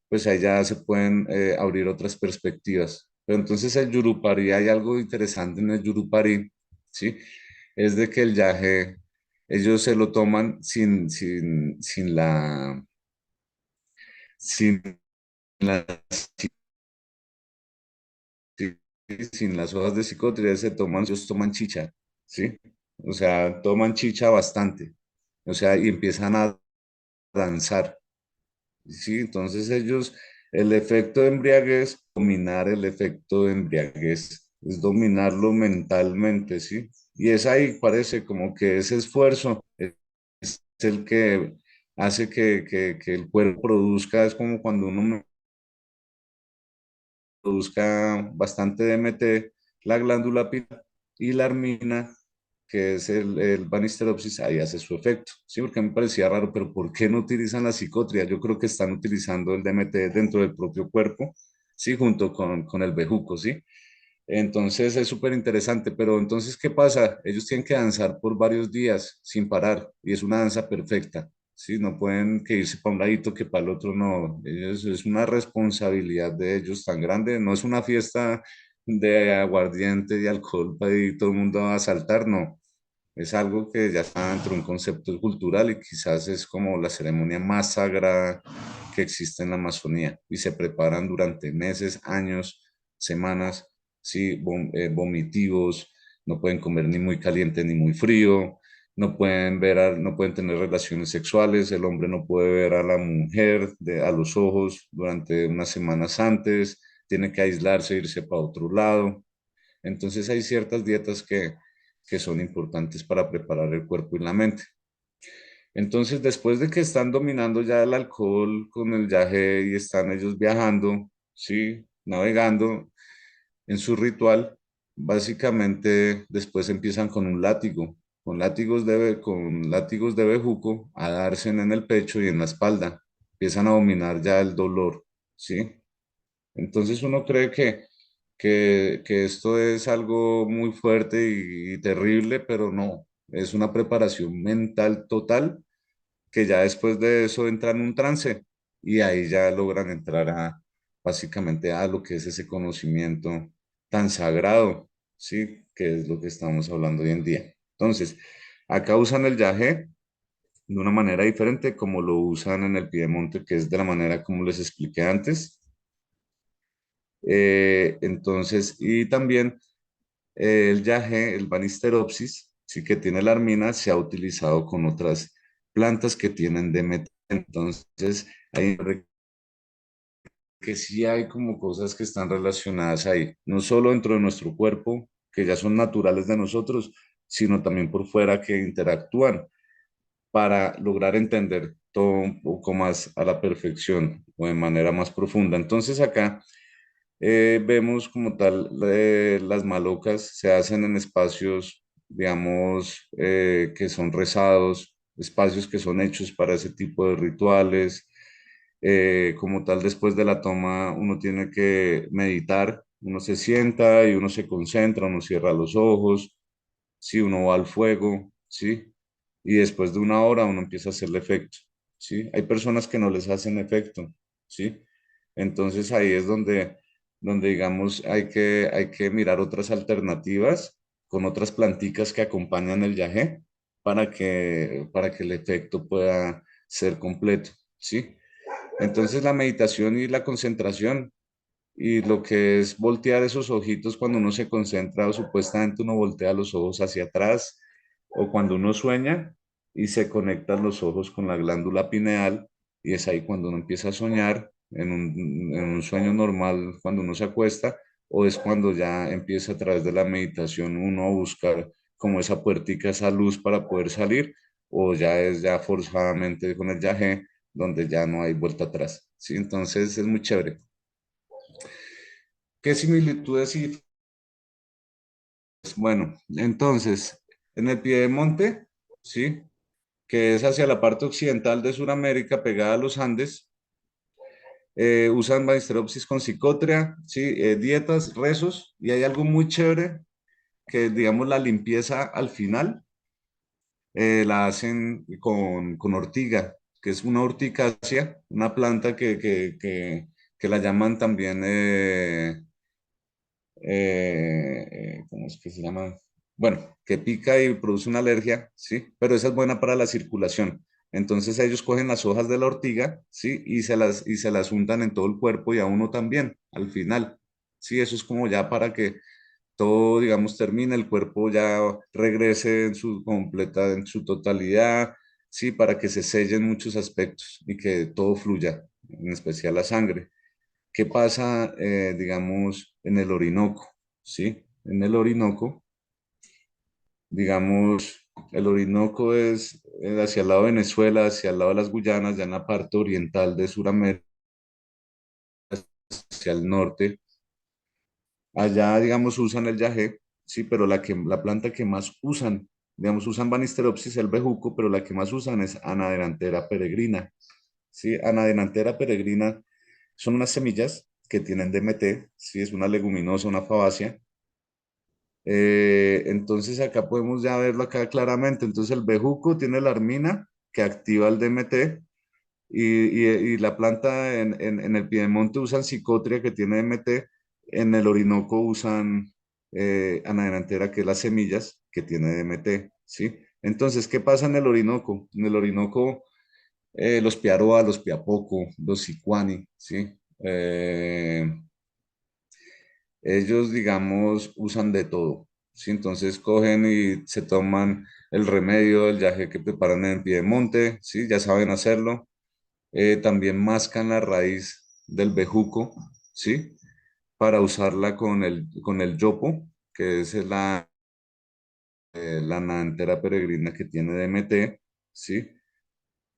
Pues ahí ya se pueden abrir otras perspectivas. Pero entonces el Yurupari, hay algo interesante en el Yurupari, ¿sí? Es de que el yaje, ellos se lo toman sin la, sin, sin las hojas de psicotria, ellos toman chicha, ¿sí? O sea, toman chicha bastante, o sea, y empiezan a danzar, ¿sí? Entonces ellos, el efecto de embriaguez, dominar el efecto de embriaguez, es dominarlo mentalmente, ¿sí? Y es ahí, parece como que ese esfuerzo es el que hace que el cuerpo produzca, es como cuando uno produzca bastante DMT, la glándula pineal y la armina, que es el Banisteriopsis, ahí hace su efecto. Sí, porque me parecía raro, pero ¿por qué no utilizan la psicotria? Yo creo que están utilizando el DMT dentro del propio cuerpo, sí, junto con el bejuco, sí. Entonces es súper interesante, pero entonces, ¿qué pasa? Ellos tienen que danzar por varios días sin parar y es una danza perfecta, ¿sí? No pueden que irse para un ladito que para el otro no. Es una responsabilidad de ellos tan grande. No es una fiesta de aguardiente y alcohol y todo el mundo va a saltar, no. Es algo que ya está dentro de un concepto cultural y quizás es como la ceremonia más sagrada que existe en la Amazonía y se preparan durante meses, años, semanas, sí, vomitivos, no pueden comer ni muy caliente ni muy frío, no pueden tener relaciones sexuales, el hombre no puede ver a la mujer a los ojos durante unas semanas antes, tiene que aislarse, irse para otro lado. Entonces hay ciertas dietas que son importantes para preparar el cuerpo y la mente. Entonces, después de que están dominando ya el alcohol con el yaje y están ellos viajando, sí, navegando en su ritual, básicamente después empiezan con un látigo, con látigos de bejuco a darse en el pecho y en la espalda. Empiezan a dominar ya el dolor, ¿sí? Entonces uno cree que esto es algo muy fuerte y terrible, pero no, es una preparación mental total que ya después de eso entran en un trance y ahí ya logran entrar básicamente a lo que es ese conocimiento tan sagrado, ¿sí? Que es lo que estamos hablando hoy en día. Entonces, acá usan el yagé de una manera diferente como lo usan en el Piedemonte, que es de la manera como les expliqué antes. Entonces, y también el yagé, el Banisteriopsis, sí que tiene la armina, se ha utilizado con otras plantas que tienen DMT. Entonces, hay que sí hay como cosas que están relacionadas ahí, no solo dentro de nuestro cuerpo, que ya son naturales de nosotros, sino también por fuera que interactúan para lograr entender todo un poco más a la perfección o de manera más profunda. Entonces, acá vemos como tal, las malocas se hacen en espacios, digamos, que son rezados, espacios que son hechos para ese tipo de rituales. Como tal, después de la toma, uno tiene que meditar, uno se sienta y uno se concentra, uno cierra los ojos, si uno va al fuego, ¿sí? Y después de una hora uno empieza a hacerle efecto, ¿sí? Hay personas que no les hacen efecto, ¿sí? Entonces ahí es donde digamos, hay que mirar otras alternativas con otras planticas que acompañan el yagé para que el efecto pueda ser completo, ¿sí? Entonces la meditación y la concentración y lo que es voltear esos ojitos cuando uno se concentra o supuestamente uno voltea los ojos hacia atrás o cuando uno sueña y se conectan los ojos con la glándula pineal y es ahí cuando uno empieza a soñar en un sueño normal cuando uno se acuesta o es cuando ya empieza a través de la meditación uno a buscar como esa puertica, esa luz para poder salir o ya es ya forzadamente con el yagé donde ya no hay vuelta atrás. Sí, entonces es muy chévere. ¿Qué similitudes y bueno, entonces, en el Piedemonte, ¿sí? Que es hacia la parte occidental de Sudamérica, pegada a los Andes, usan Banisteriopsis con psicotria, ¿sí? Dietas, rezos, y hay algo muy chévere, que digamos la limpieza al final la hacen con ortiga, que es una urticacia, una planta que la llaman también, ¿cómo es que se llama? Bueno, que pica y produce una alergia, ¿sí? Pero esa es buena para la circulación. Entonces ellos cogen las hojas de la ortiga, ¿sí? Y se las untan en todo el cuerpo y a uno también, al final. Sí, eso es como ya para que todo, digamos, termine, el cuerpo ya regrese en su completa, en su totalidad, sí, para que se sellen muchos aspectos y que todo fluya, en especial la sangre. ¿Qué pasa, digamos, en el Orinoco? ¿Sí? En el Orinoco, digamos, el Orinoco es hacia el lado de Venezuela, hacia el lado de las Guyanas, ya en la parte oriental de Sudamérica, hacia el norte. Allá, digamos, usan el yagé, sí, pero la planta que más usan, digamos, usan Banisteriopsis, el bejuco, pero la que más usan es Anadenantera peregrina, sí. Anadenantera peregrina son unas semillas que tienen DMT, sí, es una leguminosa, una fabácea. Entonces acá podemos ya verlo acá claramente. Entonces el bejuco tiene la armina que activa el DMT y la planta en el Piedemonte usan psicotria que tiene DMT, en el Orinoco usan anadenantera que es las semillas que tiene DMT, ¿sí? Entonces, ¿qué pasa en el Orinoco? En el Orinoco los Piaroa, los Piapoco, los Sicuani, ¿sí? Ellos, digamos, usan de todo, ¿sí? Entonces cogen y se toman el remedio, el yaje que preparan en Piedemonte, ¿sí? Ya saben hacerlo. También mascan la raíz del bejuco, ¿sí? Para usarla con el yopo, que es la nantera peregrina que tiene DMT, ¿sí?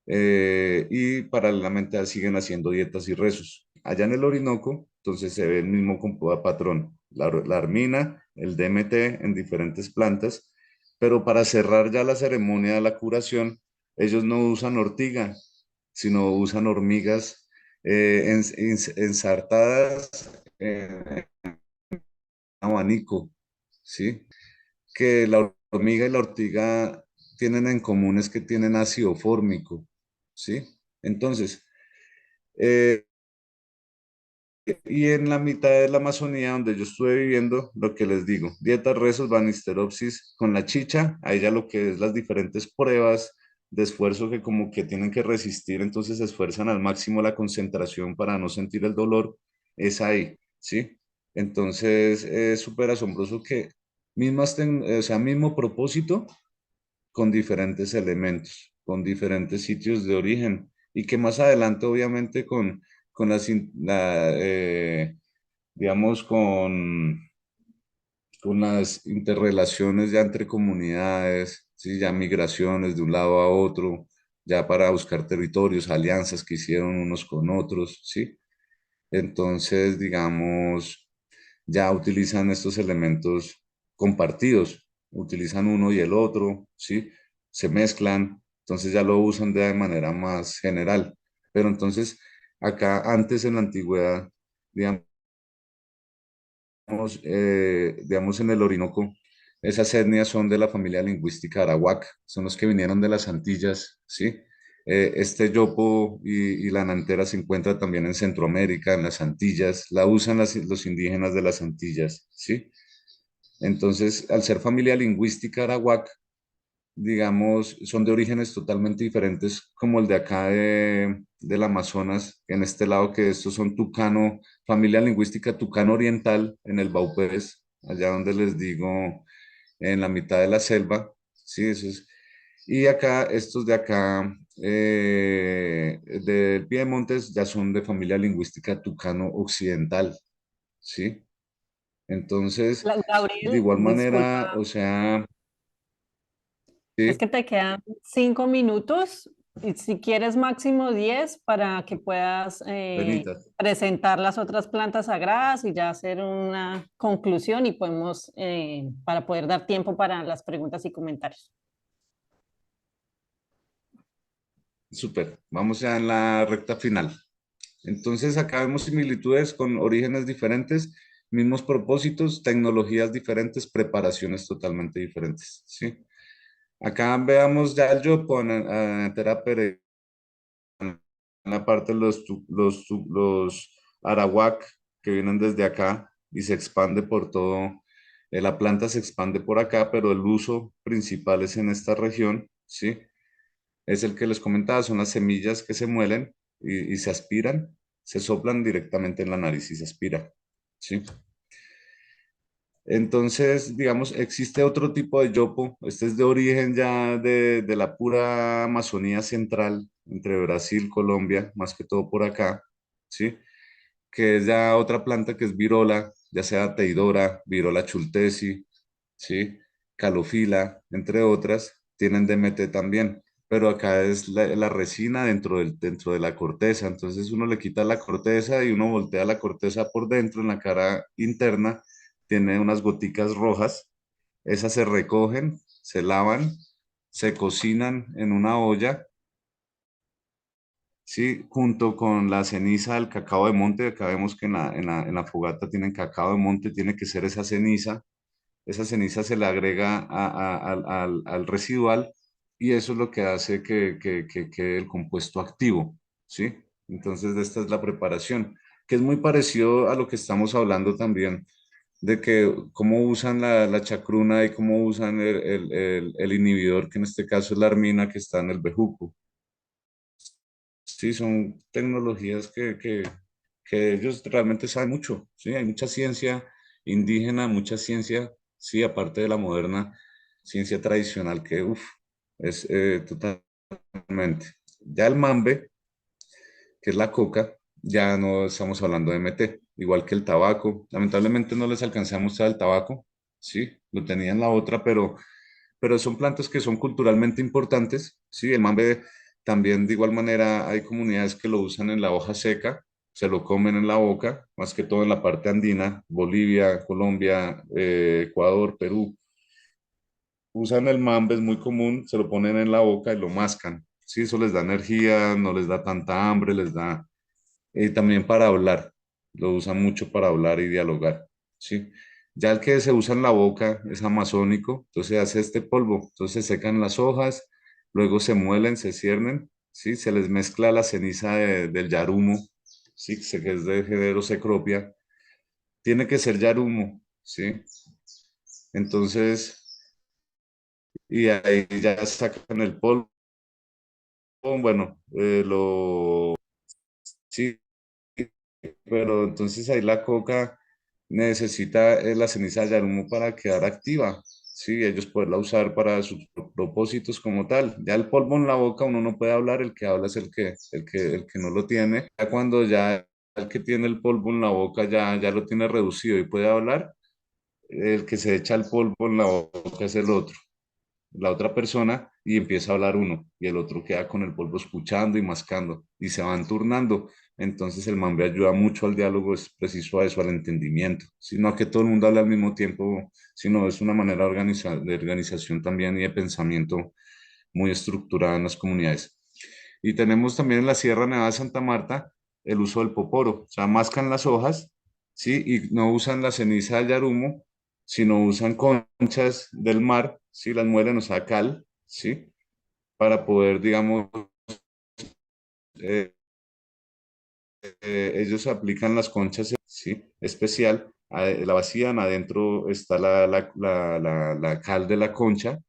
Y paralelamente siguen haciendo dietas y rezos. Allá en el Orinoco, entonces se ve el mismo patrón, la armina, el DMT en diferentes plantas, pero para cerrar ya la ceremonia de la curación, ellos no usan ortiga, sino usan hormigas ensartadas en abanico, ¿sí? Que la hormiga y la ortiga tienen en común es que tienen ácido fórmico, ¿sí? Entonces, eh, y en la mitad de la Amazonía donde yo estuve viviendo, lo que les digo, dietas, rezos, banisteropsis con la chicha, ahí ya lo que es las diferentes pruebas de esfuerzo que como que tienen que resistir, entonces se esfuerzan al máximo la concentración para no sentir el dolor, es ahí, ¿sí? Entonces es súper asombroso que o sea, mismo propósito con diferentes elementos, con diferentes sitios de origen y que más adelante obviamente con digamos, con las interrelaciones ya entre comunidades, ¿sí? Ya migraciones de un lado a otro, ya para buscar territorios, alianzas que hicieron unos con otros, ¿sí? Entonces, digamos, ya utilizan estos elementos compartidos, utilizan uno y el otro, ¿sí? Se mezclan, entonces ya lo usan de manera más general. Pero entonces, acá antes en la antigüedad, digamos, digamos en el Orinoco, esas etnias son de la familia lingüística arawak, son los que vinieron de las Antillas, ¿sí? Este yopo y la nantera se encuentra también en Centroamérica, en las Antillas, la usan los indígenas de las Antillas, ¿sí? Entonces, al ser familia lingüística arawak, digamos, son de orígenes totalmente diferentes, como el de acá del Amazonas, en este lado que estos son tucano, familia lingüística tucano oriental, en el Baupés, allá donde les digo, en la mitad de la selva, sí, eso es. Y acá, estos de acá, del Piedemontes, ya son de familia lingüística tucano occidental, ¿sí? Entonces, de Gabriel, igual manera, disculpa, o sea, es sí, que te quedan 5 minutos y si quieres máximo 10 para que puedas Benita. presentar las otras plantas sagradas y ya hacer una conclusión y podemos, para poder dar tiempo para las preguntas y comentarios. Súper, vamos ya en la recta final. Entonces acá vemos similitudes con orígenes diferentes mismos propósitos, tecnologías diferentes, preparaciones totalmente diferentes, ¿sí? Acá veamos ya el yopo en terapia en la parte de los arawak que vienen desde acá y se expande por todo, la planta se expande por acá, pero el uso principal es en esta región, ¿sí? Es el que les comentaba, son las semillas que se muelen y se aspiran, se soplan directamente en la nariz y se aspira, ¿sí? Entonces, digamos, existe otro tipo de yopo. Este es de origen ya de la pura Amazonía central, entre Brasil, Colombia, más que todo por acá, ¿sí? Que es ya otra planta que es virola, ya sea teidora, virola chultesi, ¿sí? Calofila, entre otras, tienen DMT también, pero acá es la resina dentro de la corteza, entonces uno le quita la corteza y uno voltea la corteza por dentro, en la cara interna, tiene unas goticas rojas, esas se recogen, se lavan, se cocinan en una olla, ¿sí? Junto con la ceniza del cacao de monte, acá vemos que en la fogata tienen cacao de monte, tiene que ser esa ceniza se le agrega al residual y eso es lo que hace que quede el compuesto activo, ¿sí? Entonces, esta es la preparación, que es muy parecido a lo que estamos hablando también, de que cómo usan la chacruna y cómo usan el inhibidor, que en este caso es la armina que está en el bejuco. Sí, son tecnologías que ellos realmente saben mucho, ¿sí? Hay mucha ciencia indígena, mucha ciencia, sí, aparte de la moderna, ciencia tradicional que, uff, es totalmente. Ya el mambe, que es la coca, ya no estamos hablando de MT, igual que el tabaco. Lamentablemente no les alcancé a mostrar el tabaco, sí, lo tenía en la otra, pero son plantas que son culturalmente importantes, ¿sí? El mambe también de igual manera hay comunidades que lo usan en la hoja seca, se lo comen en la boca, más que todo en la parte andina, Bolivia, Colombia, Ecuador, Perú. Usan el mambe, es muy común, se lo ponen en la boca y lo mascan, ¿sí? Eso les da energía, no les da tanta hambre, les da también para hablar, lo usan mucho para hablar y dialogar, ¿sí? Ya el que se usa en la boca es amazónico, entonces hace este polvo, entonces se secan las hojas, luego se muelen, se ciernen, ¿sí? Se les mezcla la ceniza del yarumo, ¿sí? Que es de género cecropia, tiene que ser yarumo, ¿sí? Entonces, y ahí ya sacan el polvo, bueno, sí, pero entonces ahí la coca necesita la ceniza de yarumo para quedar activa, sí, ellos poderla usar para sus propósitos como tal. Ya el polvo en la boca uno no puede hablar, el que habla es el que no lo tiene. Ya cuando ya el que tiene el polvo en la boca ya lo tiene reducido y puede hablar, el que se echa el polvo en la boca es el otro, la otra persona, y empieza a hablar uno, y el otro queda con el polvo escuchando y mascando, y se van turnando. Entonces el mambe ayuda mucho al diálogo, es preciso a eso, al entendimiento, sino a que todo el mundo hable al mismo tiempo, sino es una manera de organización también y de pensamiento muy estructurada en las comunidades. Y tenemos también en la Sierra Nevada de Santa Marta el uso del poporo, o sea, mascan las hojas, ¿sí? Y no usan la ceniza del yarumo, sino usan conchas del mar, ¿sí? Las muelen, o sea, cal, ¿sí? Para poder, digamos, eh, ellos aplican las conchas, ¿sí? Especial, la vacían, adentro está la cal de la concha,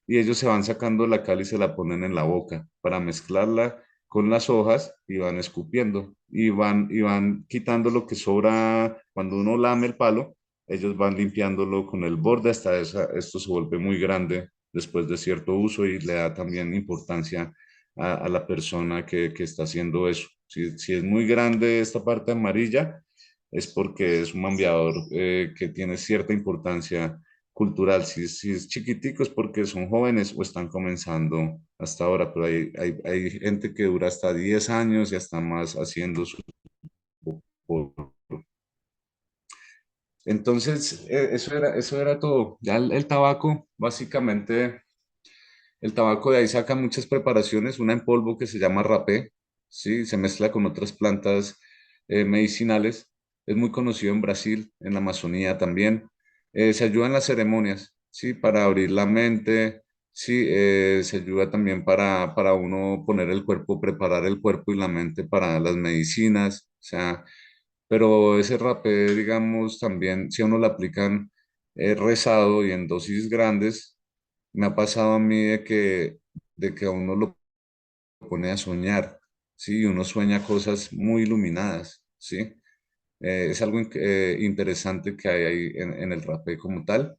y ellos se van sacando la cal y se la ponen en la boca para mezclarla con las hojas y van escupiendo y van quitando lo que sobra cuando uno lame el palo, ellos van limpiándolo con el borde hasta esto se vuelve muy grande después de cierto uso y le da también importancia a la persona que está haciendo eso. Si es muy grande esta parte amarilla, es porque es un mambeador que tiene cierta importancia cultural. Si es chiquitico es porque son jóvenes o están comenzando hasta ahora, pero hay gente que dura hasta 10 años y hasta más haciendo su... Entonces, eso era todo. Ya el tabaco, básicamente, el tabaco de ahí saca muchas preparaciones, una en polvo que se llama rapé, ¿sí? Se mezcla con otras plantas medicinales es muy conocido en Brasil, en la Amazonía también. Se ayuda en las ceremonias, ¿sí? Para abrir la mente, sí, se ayuda también para uno poner el cuerpo, preparar el cuerpo y la mente para las medicinas, o sea, pero ese rapé, digamos, también, si a uno lo aplican rezado y en dosis grandes, me ha pasado a mí de que a uno lo pone a soñar, ¿sí? Uno sueña cosas muy iluminadas, ¿sí? Es algo interesante que hay ahí en el rapé como tal.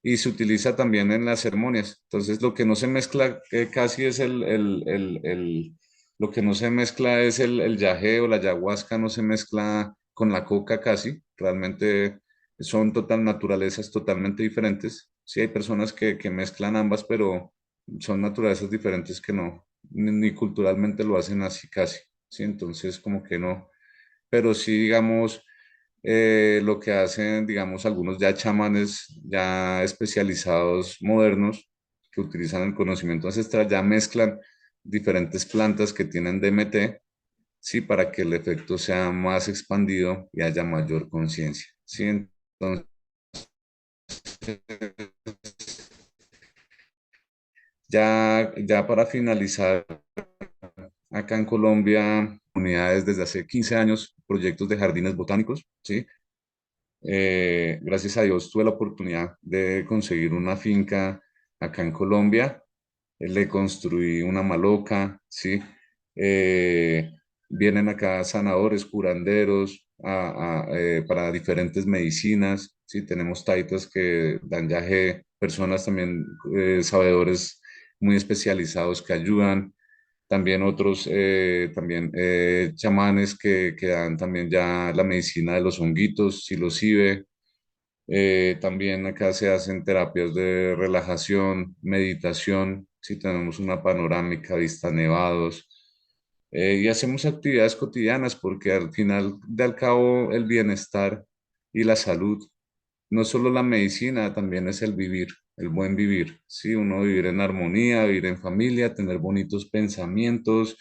Y se utiliza también en las ceremonias. Entonces, lo que no se mezcla casi es lo que no se mezcla es el yagé o la ayahuasca, no se mezcla con la coca casi. Realmente son naturalezas totalmente diferentes. Sí, hay personas que mezclan ambas, pero son naturalezas diferentes que no, ni culturalmente lo hacen así casi. Sí, entonces como que no, pero sí, digamos, lo que hacen, digamos, algunos ya chamanes ya especializados modernos que utilizan el conocimiento ancestral, ya mezclan diferentes plantas que tienen DMT, sí, para que el efecto sea más expandido y haya mayor conciencia, sí. Entonces, ya para finalizar, acá en Colombia, unidades desde hace 15 años, proyectos de jardines botánicos, ¿sí? Gracias a Dios tuve la oportunidad de conseguir una finca acá en Colombia. Le construí una maloca, ¿sí? Eh, Vienen acá sanadores, curanderos para diferentes medicinas, ¿sí? Tenemos taitas que dan yaje, personas también, sabedores muy especializados que ayudan, también otros también chamanes que dan también ya la medicina de los honguitos, psilocibe. También acá se hacen terapias de relajación, meditación, si tenemos una panorámica, vista nevados, y hacemos actividades cotidianas porque al final de al cabo el bienestar y la salud, no solo la medicina, también es el vivir, el buen vivir, sí, uno vivir en armonía, vivir en familia, tener bonitos pensamientos,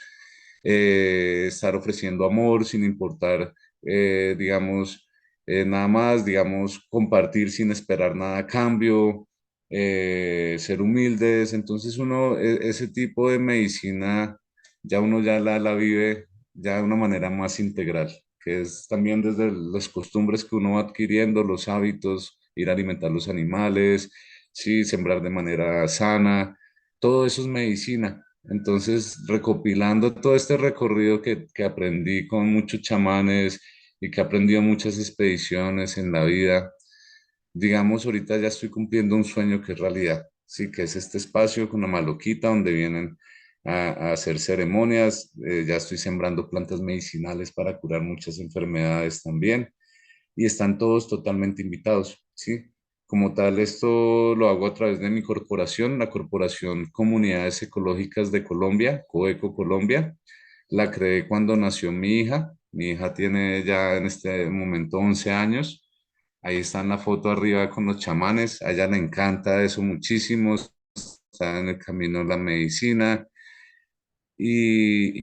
estar ofreciendo amor sin importar, digamos, nada más, digamos, compartir sin esperar nada a cambio, ser humildes. Entonces uno, ese tipo de medicina, ya uno ya la vive ya de una manera más integral, que es también desde las costumbres que uno va adquiriendo, los hábitos, ir a alimentar los animales, sí, sembrar de manera sana, todo eso es medicina. Entonces, recopilando todo este recorrido que aprendí con muchos chamanes y que he aprendido en muchas expediciones en la vida, digamos, ahorita ya estoy cumpliendo un sueño que es realidad, sí, que es este espacio con una maloquita donde vienen a hacer ceremonias, ya estoy sembrando plantas medicinales para curar muchas enfermedades también y están todos totalmente invitados, ¿sí? Como tal, esto lo hago a través de mi corporación, la Corporación Comunidades Ecológicas de Colombia, Coeco Colombia. La creé cuando nació mi hija. Mi hija tiene ya en este momento 11 años. Ahí está en la foto arriba con los chamanes. A ella le encanta eso muchísimo. Está en el camino de la medicina. Y,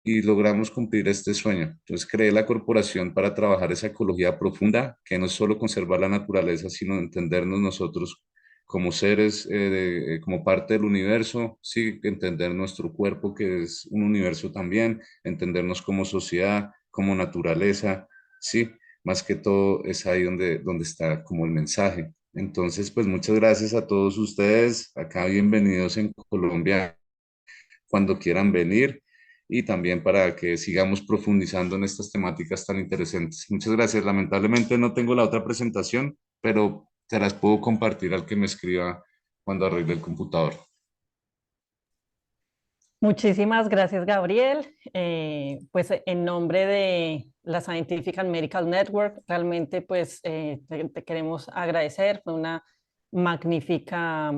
y logramos cumplir este sueño. Entonces creé la corporación para trabajar esa ecología profunda, que no es solo conservar la naturaleza, sino entendernos nosotros como seres, como parte del universo, sí, entender nuestro cuerpo, que es un universo también, entendernos como sociedad, como naturaleza, sí, más que todo es ahí donde está como el mensaje. Entonces, pues muchas gracias a todos ustedes, acá bienvenidos en Colombia cuando quieran venir y también para que sigamos profundizando en estas temáticas tan interesantes. Muchas gracias. Lamentablemente no tengo la otra presentación, pero te las puedo compartir al que me escriba cuando arregle el computador. Muchísimas gracias, Gabriel. Pues en nombre de la Scientific and Medical Network, realmente pues te queremos agradecer. Fue una magnífica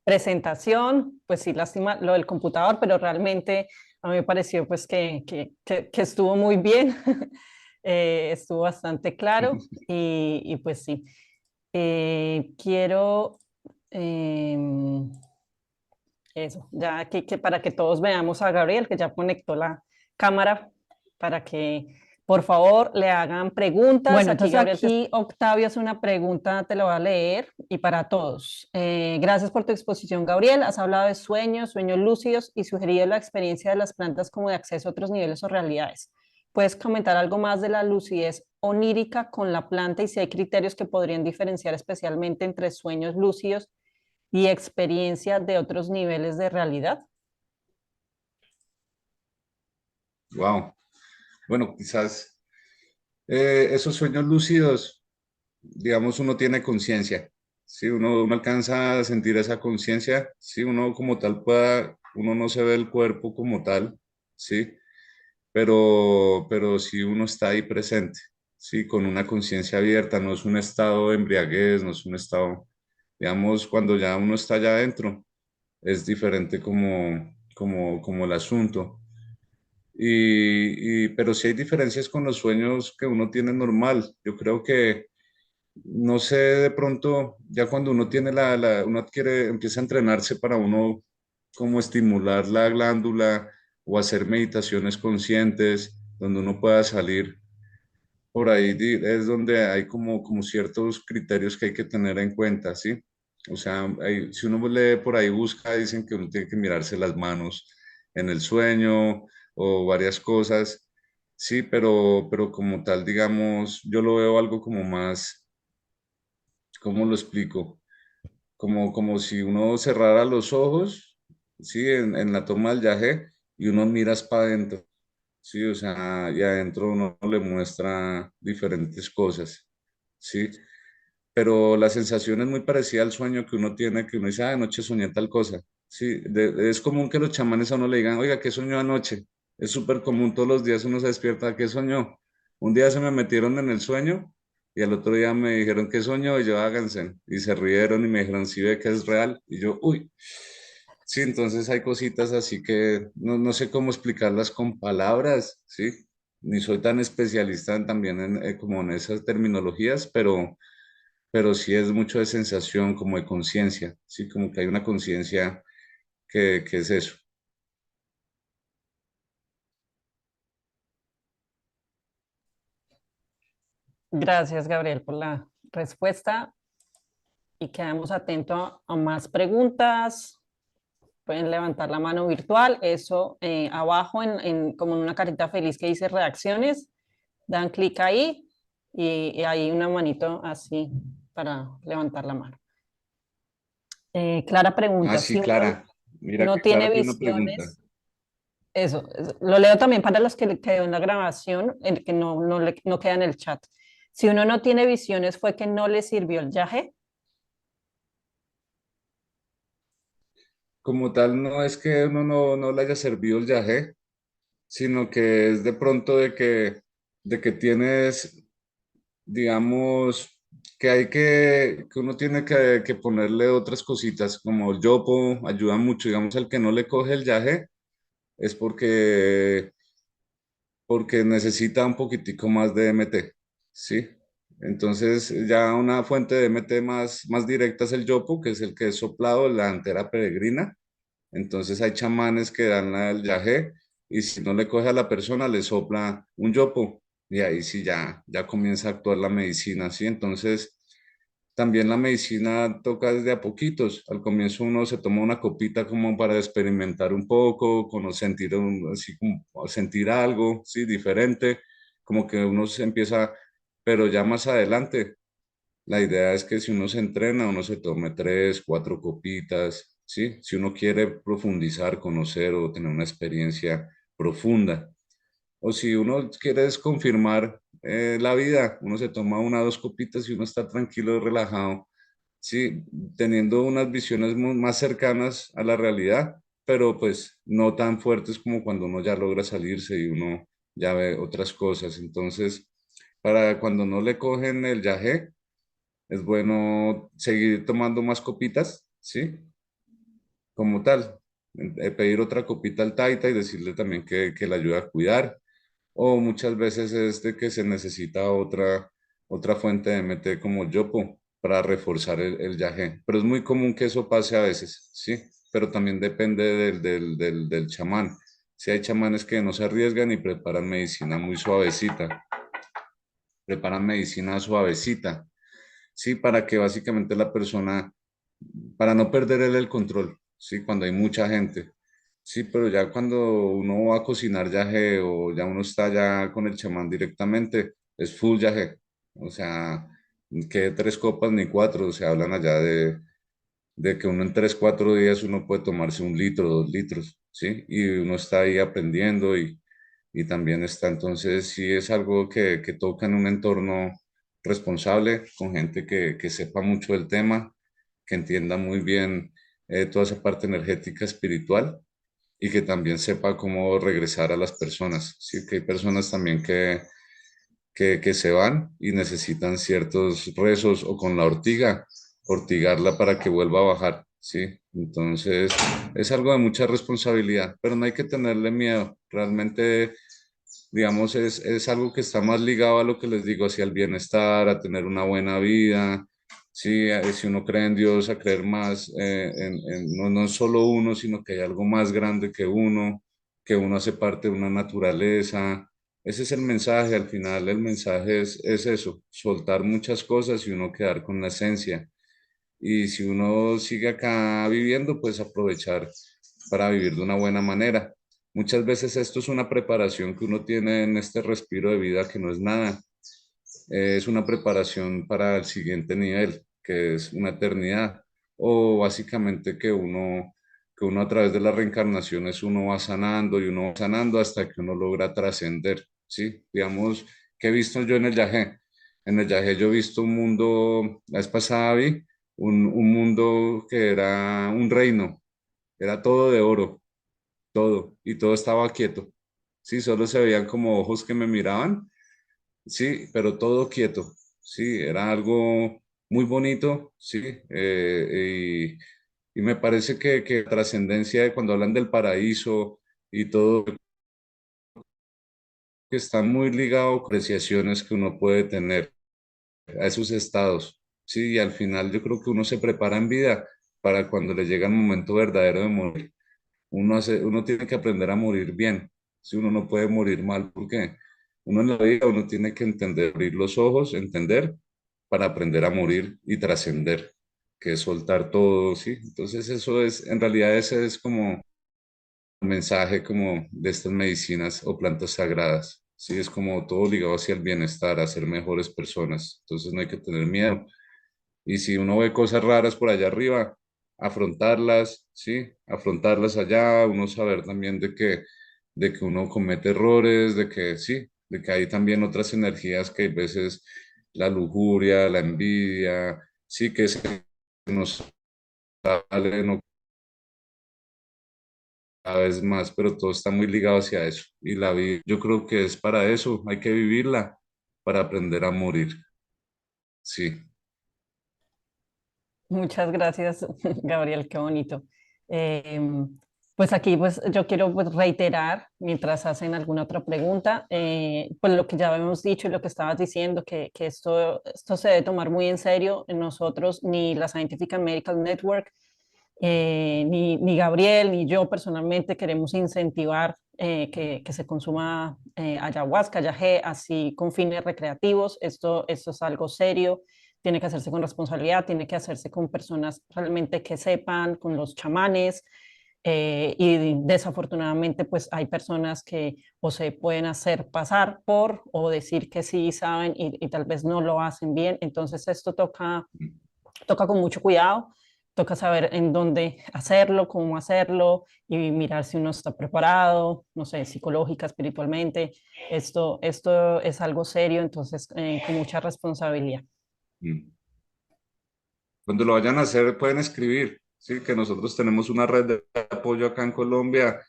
presentación. Pues sí, lástima lo del computador, pero realmente a mí me pareció pues que estuvo muy bien. Estuvo bastante claro y pues sí. Quiero... em, eso, ya que para que todos veamos a Gabriel, que ya conectó la cámara para que por favor, le hagan preguntas. Bueno, Aquí entonces Gabriel aquí Octavio hace una pregunta, te la voy a leer y para todos. Gracias por tu exposición, Gabriel. Has hablado de sueños, sueños lúcidos y sugerido la experiencia de las plantas como de acceso a otros niveles o realidades. ¿Puedes comentar algo más de la lucidez onírica con la planta y si hay criterios que podrían diferenciar especialmente entre sueños lúcidos y experiencia de otros niveles de realidad? Wow. Bueno, quizás esos sueños lúcidos, digamos, uno tiene conciencia, ¿sí? Uno alcanza a sentir esa conciencia, ¿sí? Uno como tal pueda, uno no se ve el cuerpo como tal, ¿sí? Pero sí uno está ahí presente, ¿sí? Con una conciencia abierta, no es un estado de embriaguez, no es un estado, digamos, cuando ya uno está allá adentro, es diferente como el asunto. Pero sí hay diferencias con los sueños que uno tiene normal. Yo creo que, no sé, de pronto, ya cuando uno tiene uno adquiere, empieza a entrenarse para uno como estimular la glándula o hacer meditaciones conscientes, donde uno pueda salir por ahí, es donde hay como ciertos criterios que hay que tener en cuenta, ¿sí? O sea, si uno lee por ahí, busca, dicen que uno tiene que mirarse las manos en el sueño o varias cosas, sí, pero como tal, digamos, yo lo veo algo como más, ¿cómo lo explico? Como si uno cerrara los ojos, sí, en la toma del yagé y uno miras para adentro. Sí, o sea, y adentro uno le muestra diferentes cosas, ¿sí? Pero la sensación es muy parecida al sueño que uno tiene, que uno dice, ah, anoche soñé tal cosa, ¿sí? Es común que los chamanes a uno le digan, oiga, ¿qué soñó anoche? Es súper común, todos los días uno se despierta, ¿qué soñó? Un día se me metieron en el sueño y al otro día me dijeron, ¿qué soñó? Y yo, háganse, y se rieron y me dijeron, ¿sí ve que es real? Y yo, uy. Sí, entonces hay cositas así que no sé cómo explicarlas con palabras, ¿sí? Ni soy tan especialista también como en esas terminologías, pero sí es mucho de sensación, como de conciencia, ¿sí? Como que hay una conciencia que es eso. Gracias, Gabriel, por la respuesta y quedamos atentos a más preguntas. Pueden levantar la mano virtual, eso abajo como en una carita feliz que dice reacciones, dan clic ahí y hay una manito así para levantar la mano. Clara Ah, pregunta, si sí, uno Clara. Mira no que tiene Clara tiene una pregunta. visiones, lo leo también para los que le quedó en la grabación, el que no queda en el chat. Si uno no tiene visiones, ¿fue que no le sirvió el yaje? Como tal, no es que uno no le haya servido el yagé, sino que es de pronto de que tienes, digamos, que que uno tiene que ponerle otras cositas, como el yopo, ayuda mucho, digamos, el que no le coge el yaje es porque necesita un poquitico más de MT, ¿sí? Entonces, ya una fuente de MT más directa es el yopo, que es el que es soplado, la antera peregrina. Entonces, hay chamanes que dan el yagé y si no le coge a la persona, le sopla un yopo y ahí sí ya comienza a actuar la medicina, ¿sí? Entonces, también la medicina toca desde a poquitos. Al comienzo uno se toma una copita como para experimentar un poco, sentir, así como sentir algo, sí, diferente, como que uno se empieza, pero ya más adelante, la idea es que si uno se entrena, uno se tome 3, 4 copitas, sí, si uno quiere profundizar, conocer o tener una experiencia profunda. O si uno quiere desconfirmar la vida, uno se toma 1, 2 copitas y uno está tranquilo, relajado, sí, teniendo unas visiones más cercanas a la realidad, pero pues no tan fuertes como cuando uno ya logra salirse y uno ya ve otras cosas. Entonces, para cuando no le cogen el yagé, es bueno seguir tomando más copitas, ¿sí? Como tal, pedir otra copita al taita y decirle también que le ayuda a cuidar o muchas veces es de que se necesita otra fuente de MT como el yopo para reforzar el yagé. Pero es muy común que eso pase a veces, ¿sí? Pero también depende del chamán. Sí, hay chamanes que no se arriesgan y preparan medicina muy suavecita, preparan medicina suavecita, sí, para que básicamente la persona, para no perder él el control, sí, cuando hay mucha gente. Sí, pero ya cuando uno va a cocinar yaje o ya uno está ya con el chamán directamente, es full yaje. O sea, que tres copas ni cuatro, o sea, hablan allá de que uno en 3, 4 días uno puede tomarse 1 litro, 2 litros, ¿sí? Y uno está ahí aprendiendo y también está, entonces sí es algo que toca en un entorno responsable, con gente que sepa mucho del tema, que entienda muy bien toda esa parte energética espiritual y que también sepa cómo regresar a las personas, ¿sí? Que hay personas también que se van y necesitan ciertos rezos o con la ortiga, ortigarla para que vuelva a bajar, ¿sí? Entonces, es algo de mucha responsabilidad, pero no hay que tenerle miedo. Realmente, digamos, es algo que está más ligado a lo que les digo, hacia el bienestar, a tener una buena vida. Sí, si uno cree en Dios, a creer más, no, no solo uno, sino que hay algo más grande que uno hace parte de una naturaleza. Ese es el mensaje, al final el mensaje es eso, soltar muchas cosas y uno quedar con la esencia. Y si uno sigue acá viviendo, pues aprovechar para vivir de una buena manera. Muchas veces esto es una preparación que uno tiene en este respiro de vida que no es nada, es una preparación para el siguiente nivel, que es una eternidad, o básicamente que uno a través de las reencarnaciones uno va sanando y uno va sanando hasta que uno logra trascender, ¿sí? Digamos, ¿qué he visto yo en el viaje? En el viaje yo he visto un mundo, la vez pasada vi un mundo que era un reino, era todo de oro, todo, y todo estaba quieto, ¿sí? Solo se veían como ojos que me miraban. Sí, pero todo quieto. Sí, era algo muy bonito, sí. Y me parece que la trascendencia de cuando hablan del paraíso y todo, que está muy ligado a apreciaciones que uno puede tener a esos estados. Sí, y al final yo creo que uno se prepara en vida para cuando le llega el momento verdadero de morir. Uno tiene que aprender a morir bien. Si uno no puede morir mal, ¿por qué? Uno en la vida uno tiene que entender, abrir los ojos, entender para aprender a morir y trascender, que es soltar todo, ¿sí? Entonces eso es, en realidad ese es como el mensaje como de estas medicinas o plantas sagradas, ¿sí? Es como todo ligado hacia el bienestar, a ser mejores personas. Entonces no hay que tener miedo. Y si uno ve cosas raras por allá arriba, afrontarlas, ¿sí? Afrontarlas allá, uno saber también de que uno comete errores, de que sí, de que hay también otras energías que hay veces la lujuria, la envidia, sí, que se nos salen cada vez más, pero todo está muy ligado hacia eso. Y la vida, yo creo que es para eso, hay que vivirla para aprender a morir, sí. Muchas gracias, Gabriel, qué bonito. Pues aquí pues yo quiero pues, reiterar, mientras hacen alguna otra pregunta, pues lo que ya habíamos dicho y lo que estabas diciendo, que esto se debe tomar muy en serio. Nosotros, ni la Scientific Medical Network, ni Gabriel, ni yo personalmente queremos incentivar que se consuma ayahuasca, yagé, así con fines recreativos. Esto es algo serio, tiene que hacerse con responsabilidad, tiene que hacerse con personas realmente que sepan, con los chamanes. Y desafortunadamente, pues hay personas que o se pueden hacer pasar por o decir que sí saben y tal vez no lo hacen bien. Entonces esto toca con mucho cuidado, toca saber en dónde hacerlo, cómo hacerlo y mirar si uno está preparado, no sé, psicológica, espiritualmente. Esto es algo serio, entonces con mucha responsabilidad. Mm. Cuando lo vayan a hacer, pueden escribir, ¿sí? Que nosotros tenemos una red de apoyo acá en Colombia,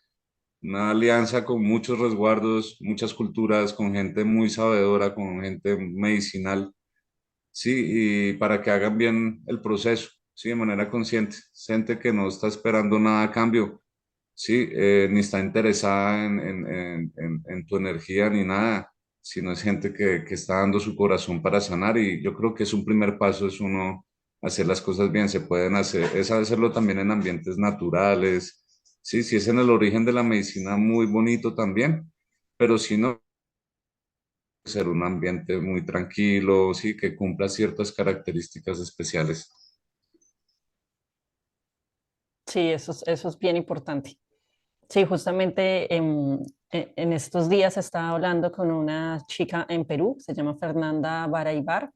una alianza con muchos resguardos, muchas culturas, con gente muy sabedora, con gente medicinal, ¿sí? Y para que hagan bien el proceso, ¿sí? De manera consciente. Gente que no está esperando nada a cambio, ¿sí? Ni está interesada en tu energía ni nada, sino es gente que está dando su corazón para sanar y yo creo que es un primer paso, es uno hacer las cosas bien, se pueden hacer, es hacerlo también en ambientes naturales, Sí, si es en el origen de la medicina, muy bonito también, pero si no, ser un ambiente muy tranquilo, sí, que cumpla ciertas características especiales. Sí, eso es bien importante. Sí, justamente en estos días estaba hablando con una chica en Perú, se llama Fernanda Baraybar,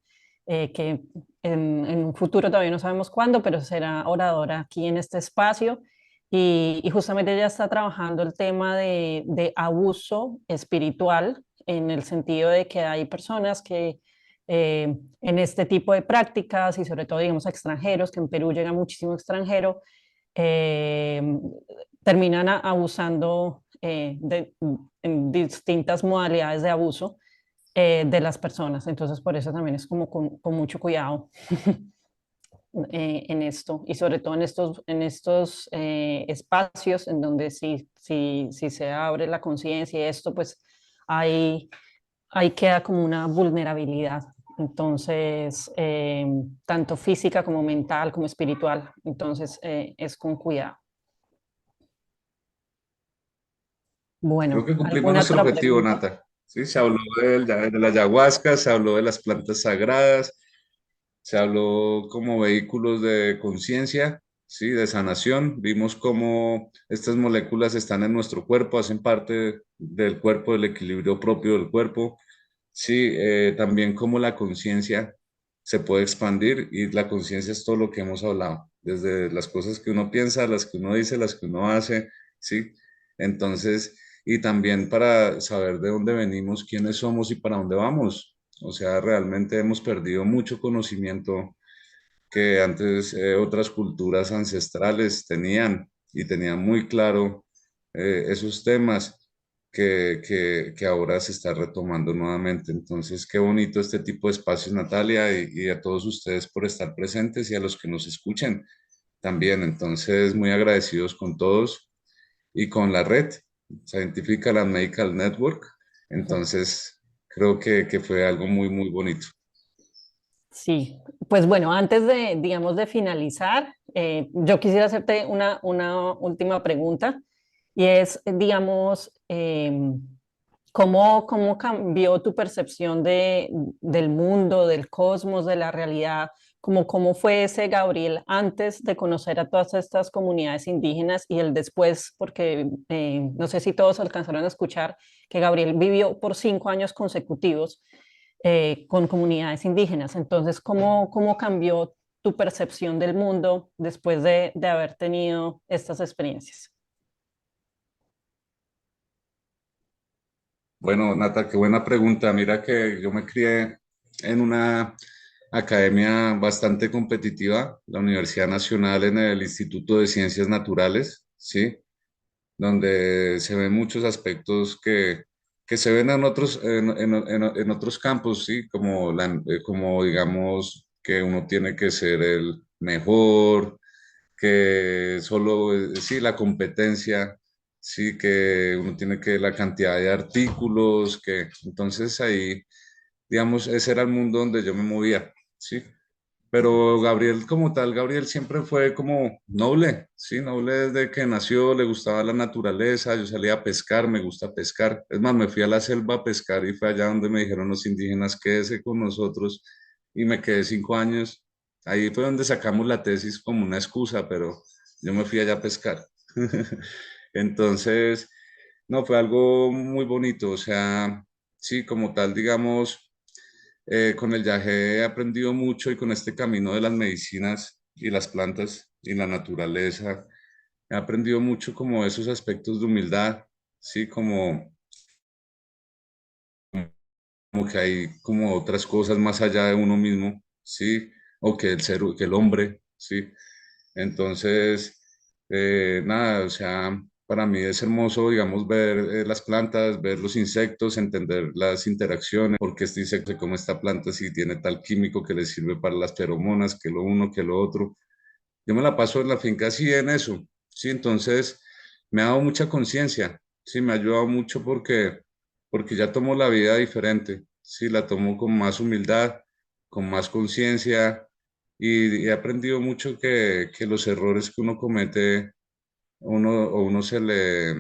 que en un futuro todavía no sabemos cuándo, pero será oradora aquí en este espacio. Y justamente ella está trabajando el tema de abuso espiritual, en el sentido de que hay personas que en este tipo de prácticas, y sobre todo, digamos, a extranjeros, que en Perú llega muchísimo extranjero, eh, terminan abusando en distintas modalidades de abuso de las personas. Entonces, por eso también es como con mucho cuidado en esto y sobre todo en estos espacios en donde si se abre la conciencia y esto, pues hay, ahí queda como una vulnerabilidad. Entonces, tanto física como mental, como espiritual. Entonces, es con cuidado. Creo Bueno, que cumplimos ¿alguna nuestro otra objetivo, pregunta? Nata. Sí, se habló de la ayahuasca, se habló de las plantas sagradas, se habló como vehículos de conciencia, sí, de sanación. Vimos cómo estas moléculas están en nuestro cuerpo, hacen parte del cuerpo, del equilibrio propio del cuerpo. Sí, también cómo la conciencia se puede expandir y la conciencia es todo lo que hemos hablado, desde las cosas que uno piensa, las que uno dice, las que uno hace, sí. Entonces, y también para saber de dónde venimos, quiénes somos y para dónde vamos. O sea, realmente hemos perdido mucho conocimiento que antes otras culturas ancestrales tenían y tenían muy claro esos temas que ahora se está retomando nuevamente. Entonces, qué bonito este tipo de espacios, Natalia, y a todos ustedes por estar presentes y a los que nos escuchen también. Entonces, muy agradecidos con todos y con la red Scientific and Medical Network. Entonces, creo que fue algo muy, muy bonito. Sí, pues bueno, antes de, digamos, de finalizar, yo quisiera hacerte una última pregunta y es, digamos, ¿cómo cambió tu percepción del mundo, del cosmos, de la realidad? ¿Cómo fue ese Gabriel antes de conocer a todas estas comunidades indígenas y el después? Porque no sé si todos alcanzaron a escuchar que Gabriel vivió por 5 años consecutivos con comunidades indígenas. Entonces, ¿cómo cambió tu percepción del mundo después de haber tenido estas experiencias? Bueno, Nata, qué buena pregunta. Mira que yo me crié en una academia bastante competitiva, la Universidad Nacional en el Instituto de Ciencias Naturales, ¿sí? Donde se ven muchos aspectos que se ven en otros campos, ¿sí? Como, como digamos que uno tiene que ser el mejor, que solo, sí, la competencia, sí, que uno tiene que la cantidad de artículos, que entonces ahí, digamos, ese era el mundo donde yo me movía, sí. Pero Gabriel como tal, Gabriel siempre fue como noble, sí, noble desde que nació, le gustaba la naturaleza, yo salía a pescar, me gusta pescar. Es más, me fui a la selva a pescar y fue allá donde me dijeron los indígenas, quédese con nosotros y me quedé 5 años. Ahí fue donde sacamos la tesis como una excusa, pero yo me fui allá a pescar. Entonces, no, fue algo muy bonito, o sea, sí, como tal, digamos con el viaje he aprendido mucho y con este camino de las medicinas y las plantas y la naturaleza, he aprendido mucho como esos aspectos de humildad, sí, como que hay como otras cosas más allá de uno mismo, sí, o que el ser, que el hombre, sí. Entonces, nada, o sea, para mí es hermoso, digamos, ver las plantas, ver los insectos, entender las interacciones, porque este insecto se come esta planta si tiene tal químico que le sirve para las feromonas, que lo uno, que lo otro. Yo me la paso en la finca así en eso, sí, entonces me ha dado mucha conciencia, sí, me ha ayudado mucho porque ya tomo la vida diferente, sí, la tomo con más humildad, con más conciencia y he aprendido mucho que los errores que uno comete uno se le,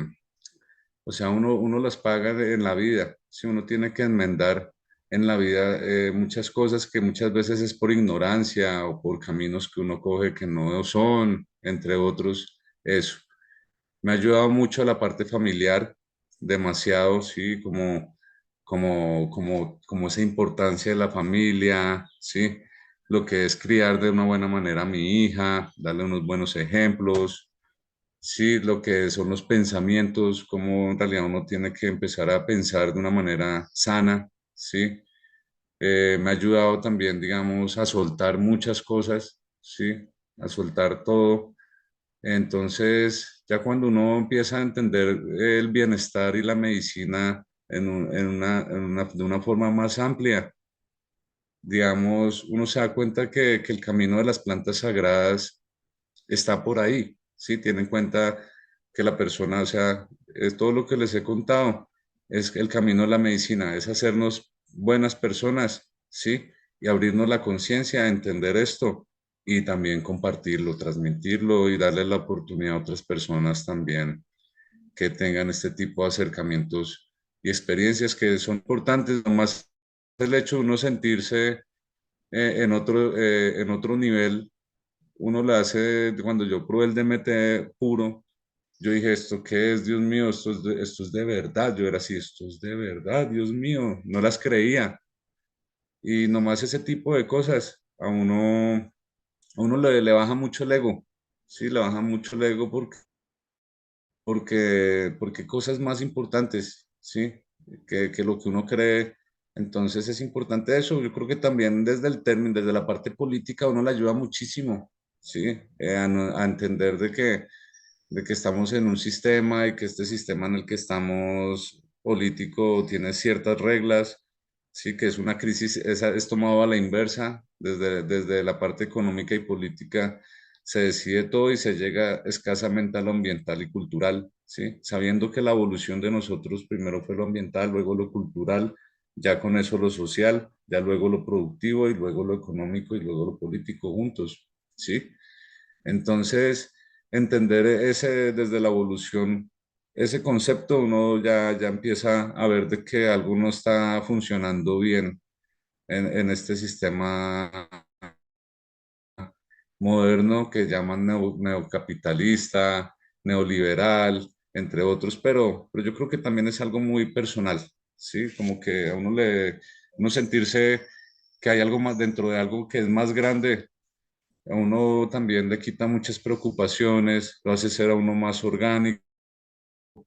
o sea, uno las paga en la vida, si uno tiene que enmendar en la vida muchas cosas que muchas veces es por ignorancia o por caminos que uno coge que no son, entre otros, eso. Me ha ayudado mucho la parte familiar, demasiado, sí, como esa importancia de la familia, sí, lo que es criar de una buena manera a mi hija, darle unos buenos ejemplos, sí, lo que son los pensamientos, cómo en realidad uno tiene que empezar a pensar de una manera sana, sí. Me ha ayudado también, digamos, a soltar muchas cosas, sí, a soltar todo. Entonces, ya cuando uno empieza a entender el bienestar y la medicina de una forma más amplia, digamos, uno se da cuenta que el camino de las plantas sagradas está por ahí, ¿sí? Tiene en cuenta que la persona, o sea, es todo lo que les he contado, es el camino de la medicina, es hacernos buenas personas, ¿sí? Y abrirnos la conciencia a entender esto y también compartirlo, transmitirlo y darle la oportunidad a otras personas también que tengan este tipo de acercamientos y experiencias que son importantes, nomás el hecho de uno sentirse en otro nivel uno la hace, cuando yo probé el DMT puro, yo dije, ¿esto qué es? Dios mío, esto es de verdad. Yo era así, esto es de verdad, Dios mío, no las creía. Y nomás ese tipo de cosas, a uno le baja mucho el ego, sí, le baja mucho el ego porque cosas más importantes, sí, que lo que uno cree. Entonces es importante eso. Yo creo que también desde el término, desde la parte política, uno le ayuda muchísimo, sí, a entender de que estamos en un sistema y que este sistema en el que estamos político tiene ciertas reglas, sí, que es una crisis, es tomado a la inversa, desde la parte económica y política se decide todo y se llega escasamente a lo ambiental y cultural, sí, sabiendo que la evolución de nosotros primero fue lo ambiental, luego lo cultural, ya con eso lo social, ya luego lo productivo y luego lo económico y luego lo político juntos, sí. Entonces, entender ese desde la evolución, ese concepto, uno ya empieza a ver de que algo no está funcionando bien en este sistema moderno que llaman neocapitalista, neoliberal, entre otros, pero yo creo que también es algo muy personal, ¿sí? Como que a uno sentirse que hay algo más dentro de algo que es más grande a uno también le quita muchas preocupaciones, lo hace ser a uno más orgánico.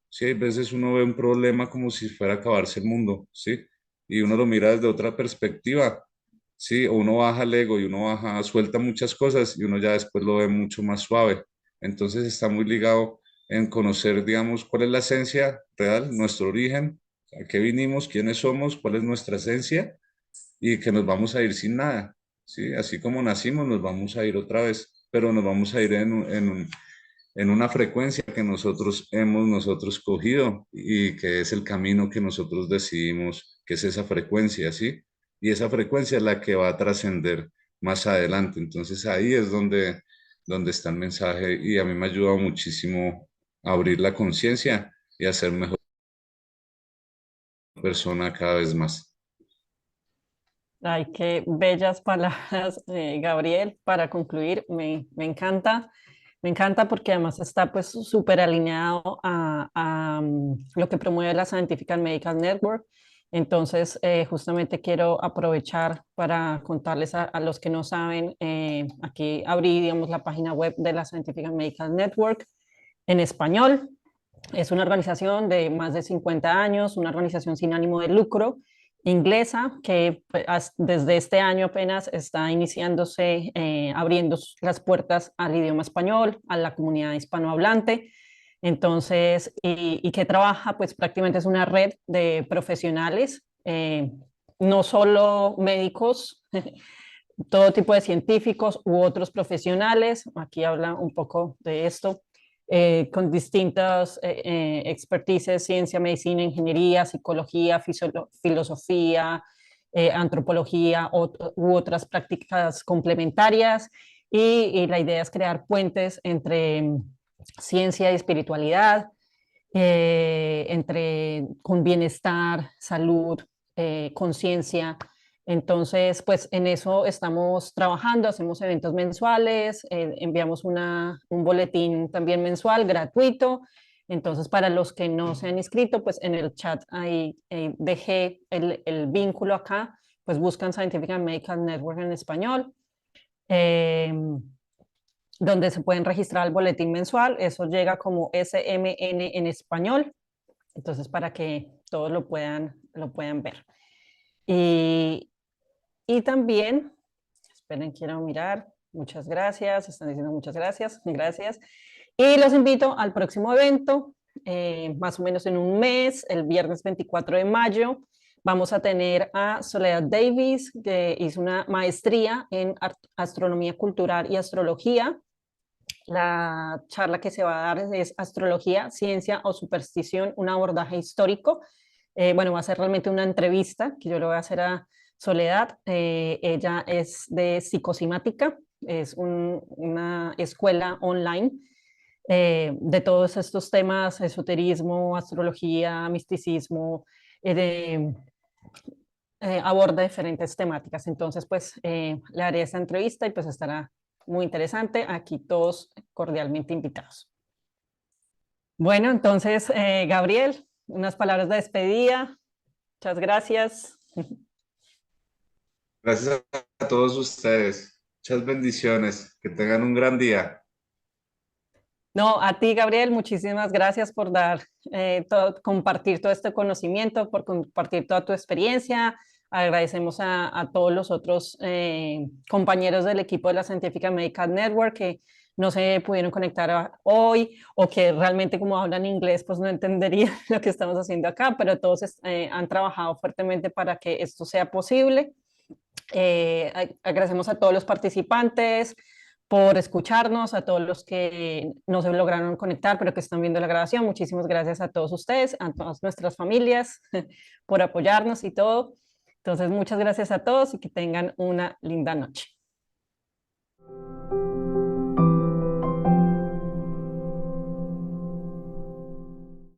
Sí, hay veces uno ve un problema como si fuera a acabarse el mundo, ¿sí? Y uno lo mira desde otra perspectiva, ¿sí? O uno baja el ego y uno baja, suelta muchas cosas y uno ya después lo ve mucho más suave. Entonces está muy ligado en conocer, digamos, cuál es la esencia real, nuestro origen, a qué vinimos, quiénes somos, cuál es nuestra esencia y que nos vamos a ir sin nada, ¿sí? Así como nacimos, nos vamos a ir otra vez, pero nos vamos a ir en una frecuencia que nosotros cogido y que es el camino que nosotros decidimos, que es esa frecuencia, ¿sí? Y esa frecuencia es la que va a trascender más adelante. Entonces ahí es donde está el mensaje y a mí me ha ayudado muchísimo a abrir la conciencia y a ser mejor persona cada vez más. Ay, qué bellas palabras, Gabriel. Para concluir, me encanta porque además está pues súper alineado a lo que promueve la Scientific and Medical Network. Entonces, justamente quiero aprovechar para contarles a los que no saben, aquí abrí, digamos, la página web de la Scientific and Medical Network en español. Es una organización de más de 50 años, una organización sin ánimo de lucro, inglesa, que pues, desde este año apenas está iniciándose, abriendo las puertas al idioma español, a la comunidad hispanohablante. Entonces, y que trabaja, pues prácticamente es una red de profesionales, no solo médicos, todo tipo de científicos u otros profesionales. Aquí habla un poco de esto, con distintas expertices, ciencia, medicina, ingeniería, psicología, filosofía, antropología u otras prácticas complementarias. Y la idea es crear puentes entre ciencia y espiritualidad, con bienestar, salud, conciencia. Entonces, pues en eso estamos trabajando, hacemos eventos mensuales, enviamos un boletín también mensual gratuito. Entonces, para los que no se han inscrito, pues en el chat ahí dejé el vínculo acá, pues buscan Scientific and Medical Network en español, donde se pueden registrar al boletín mensual. Eso llega como SMN en español, entonces para que todos lo puedan ver. Y también, esperen, quiero mirar, muchas gracias, están diciendo muchas gracias, gracias. Y los invito al próximo evento, más o menos en un mes, el viernes 24 de mayo. Vamos a tener a Soledad Davis, que hizo una maestría en astronomía cultural y astrología. La charla que se va a dar es Astrología, Ciencia o Superstición, un abordaje histórico. Bueno, va a ser realmente una entrevista que yo le voy a hacer a Soledad. Ella es de psicosimática, es una escuela online de todos estos temas, esoterismo, astrología, misticismo, aborda diferentes temáticas. Entonces, pues le haré esta entrevista y pues estará muy interesante. Aquí todos cordialmente invitados. Bueno, entonces, Gabriel, unas palabras de despedida. Muchas gracias. Gracias a todos ustedes. Muchas bendiciones. Que tengan un gran día. No, a ti, Gabriel, muchísimas gracias por compartir todo este conocimiento, por compartir toda tu experiencia. Agradecemos a todos los otros compañeros del equipo de la Scientific Medical Network que no se pudieron conectar hoy o que realmente como hablan inglés pues no entenderían lo que estamos haciendo acá, pero todos han trabajado fuertemente para que esto sea posible. Agradecemos a todos los participantes por escucharnos, a todos los que no se lograron conectar, pero que están viendo la grabación. Muchísimas gracias a todos ustedes, a todas nuestras familias, por apoyarnos y todo. Entonces, muchas gracias a todos y que tengan una linda noche.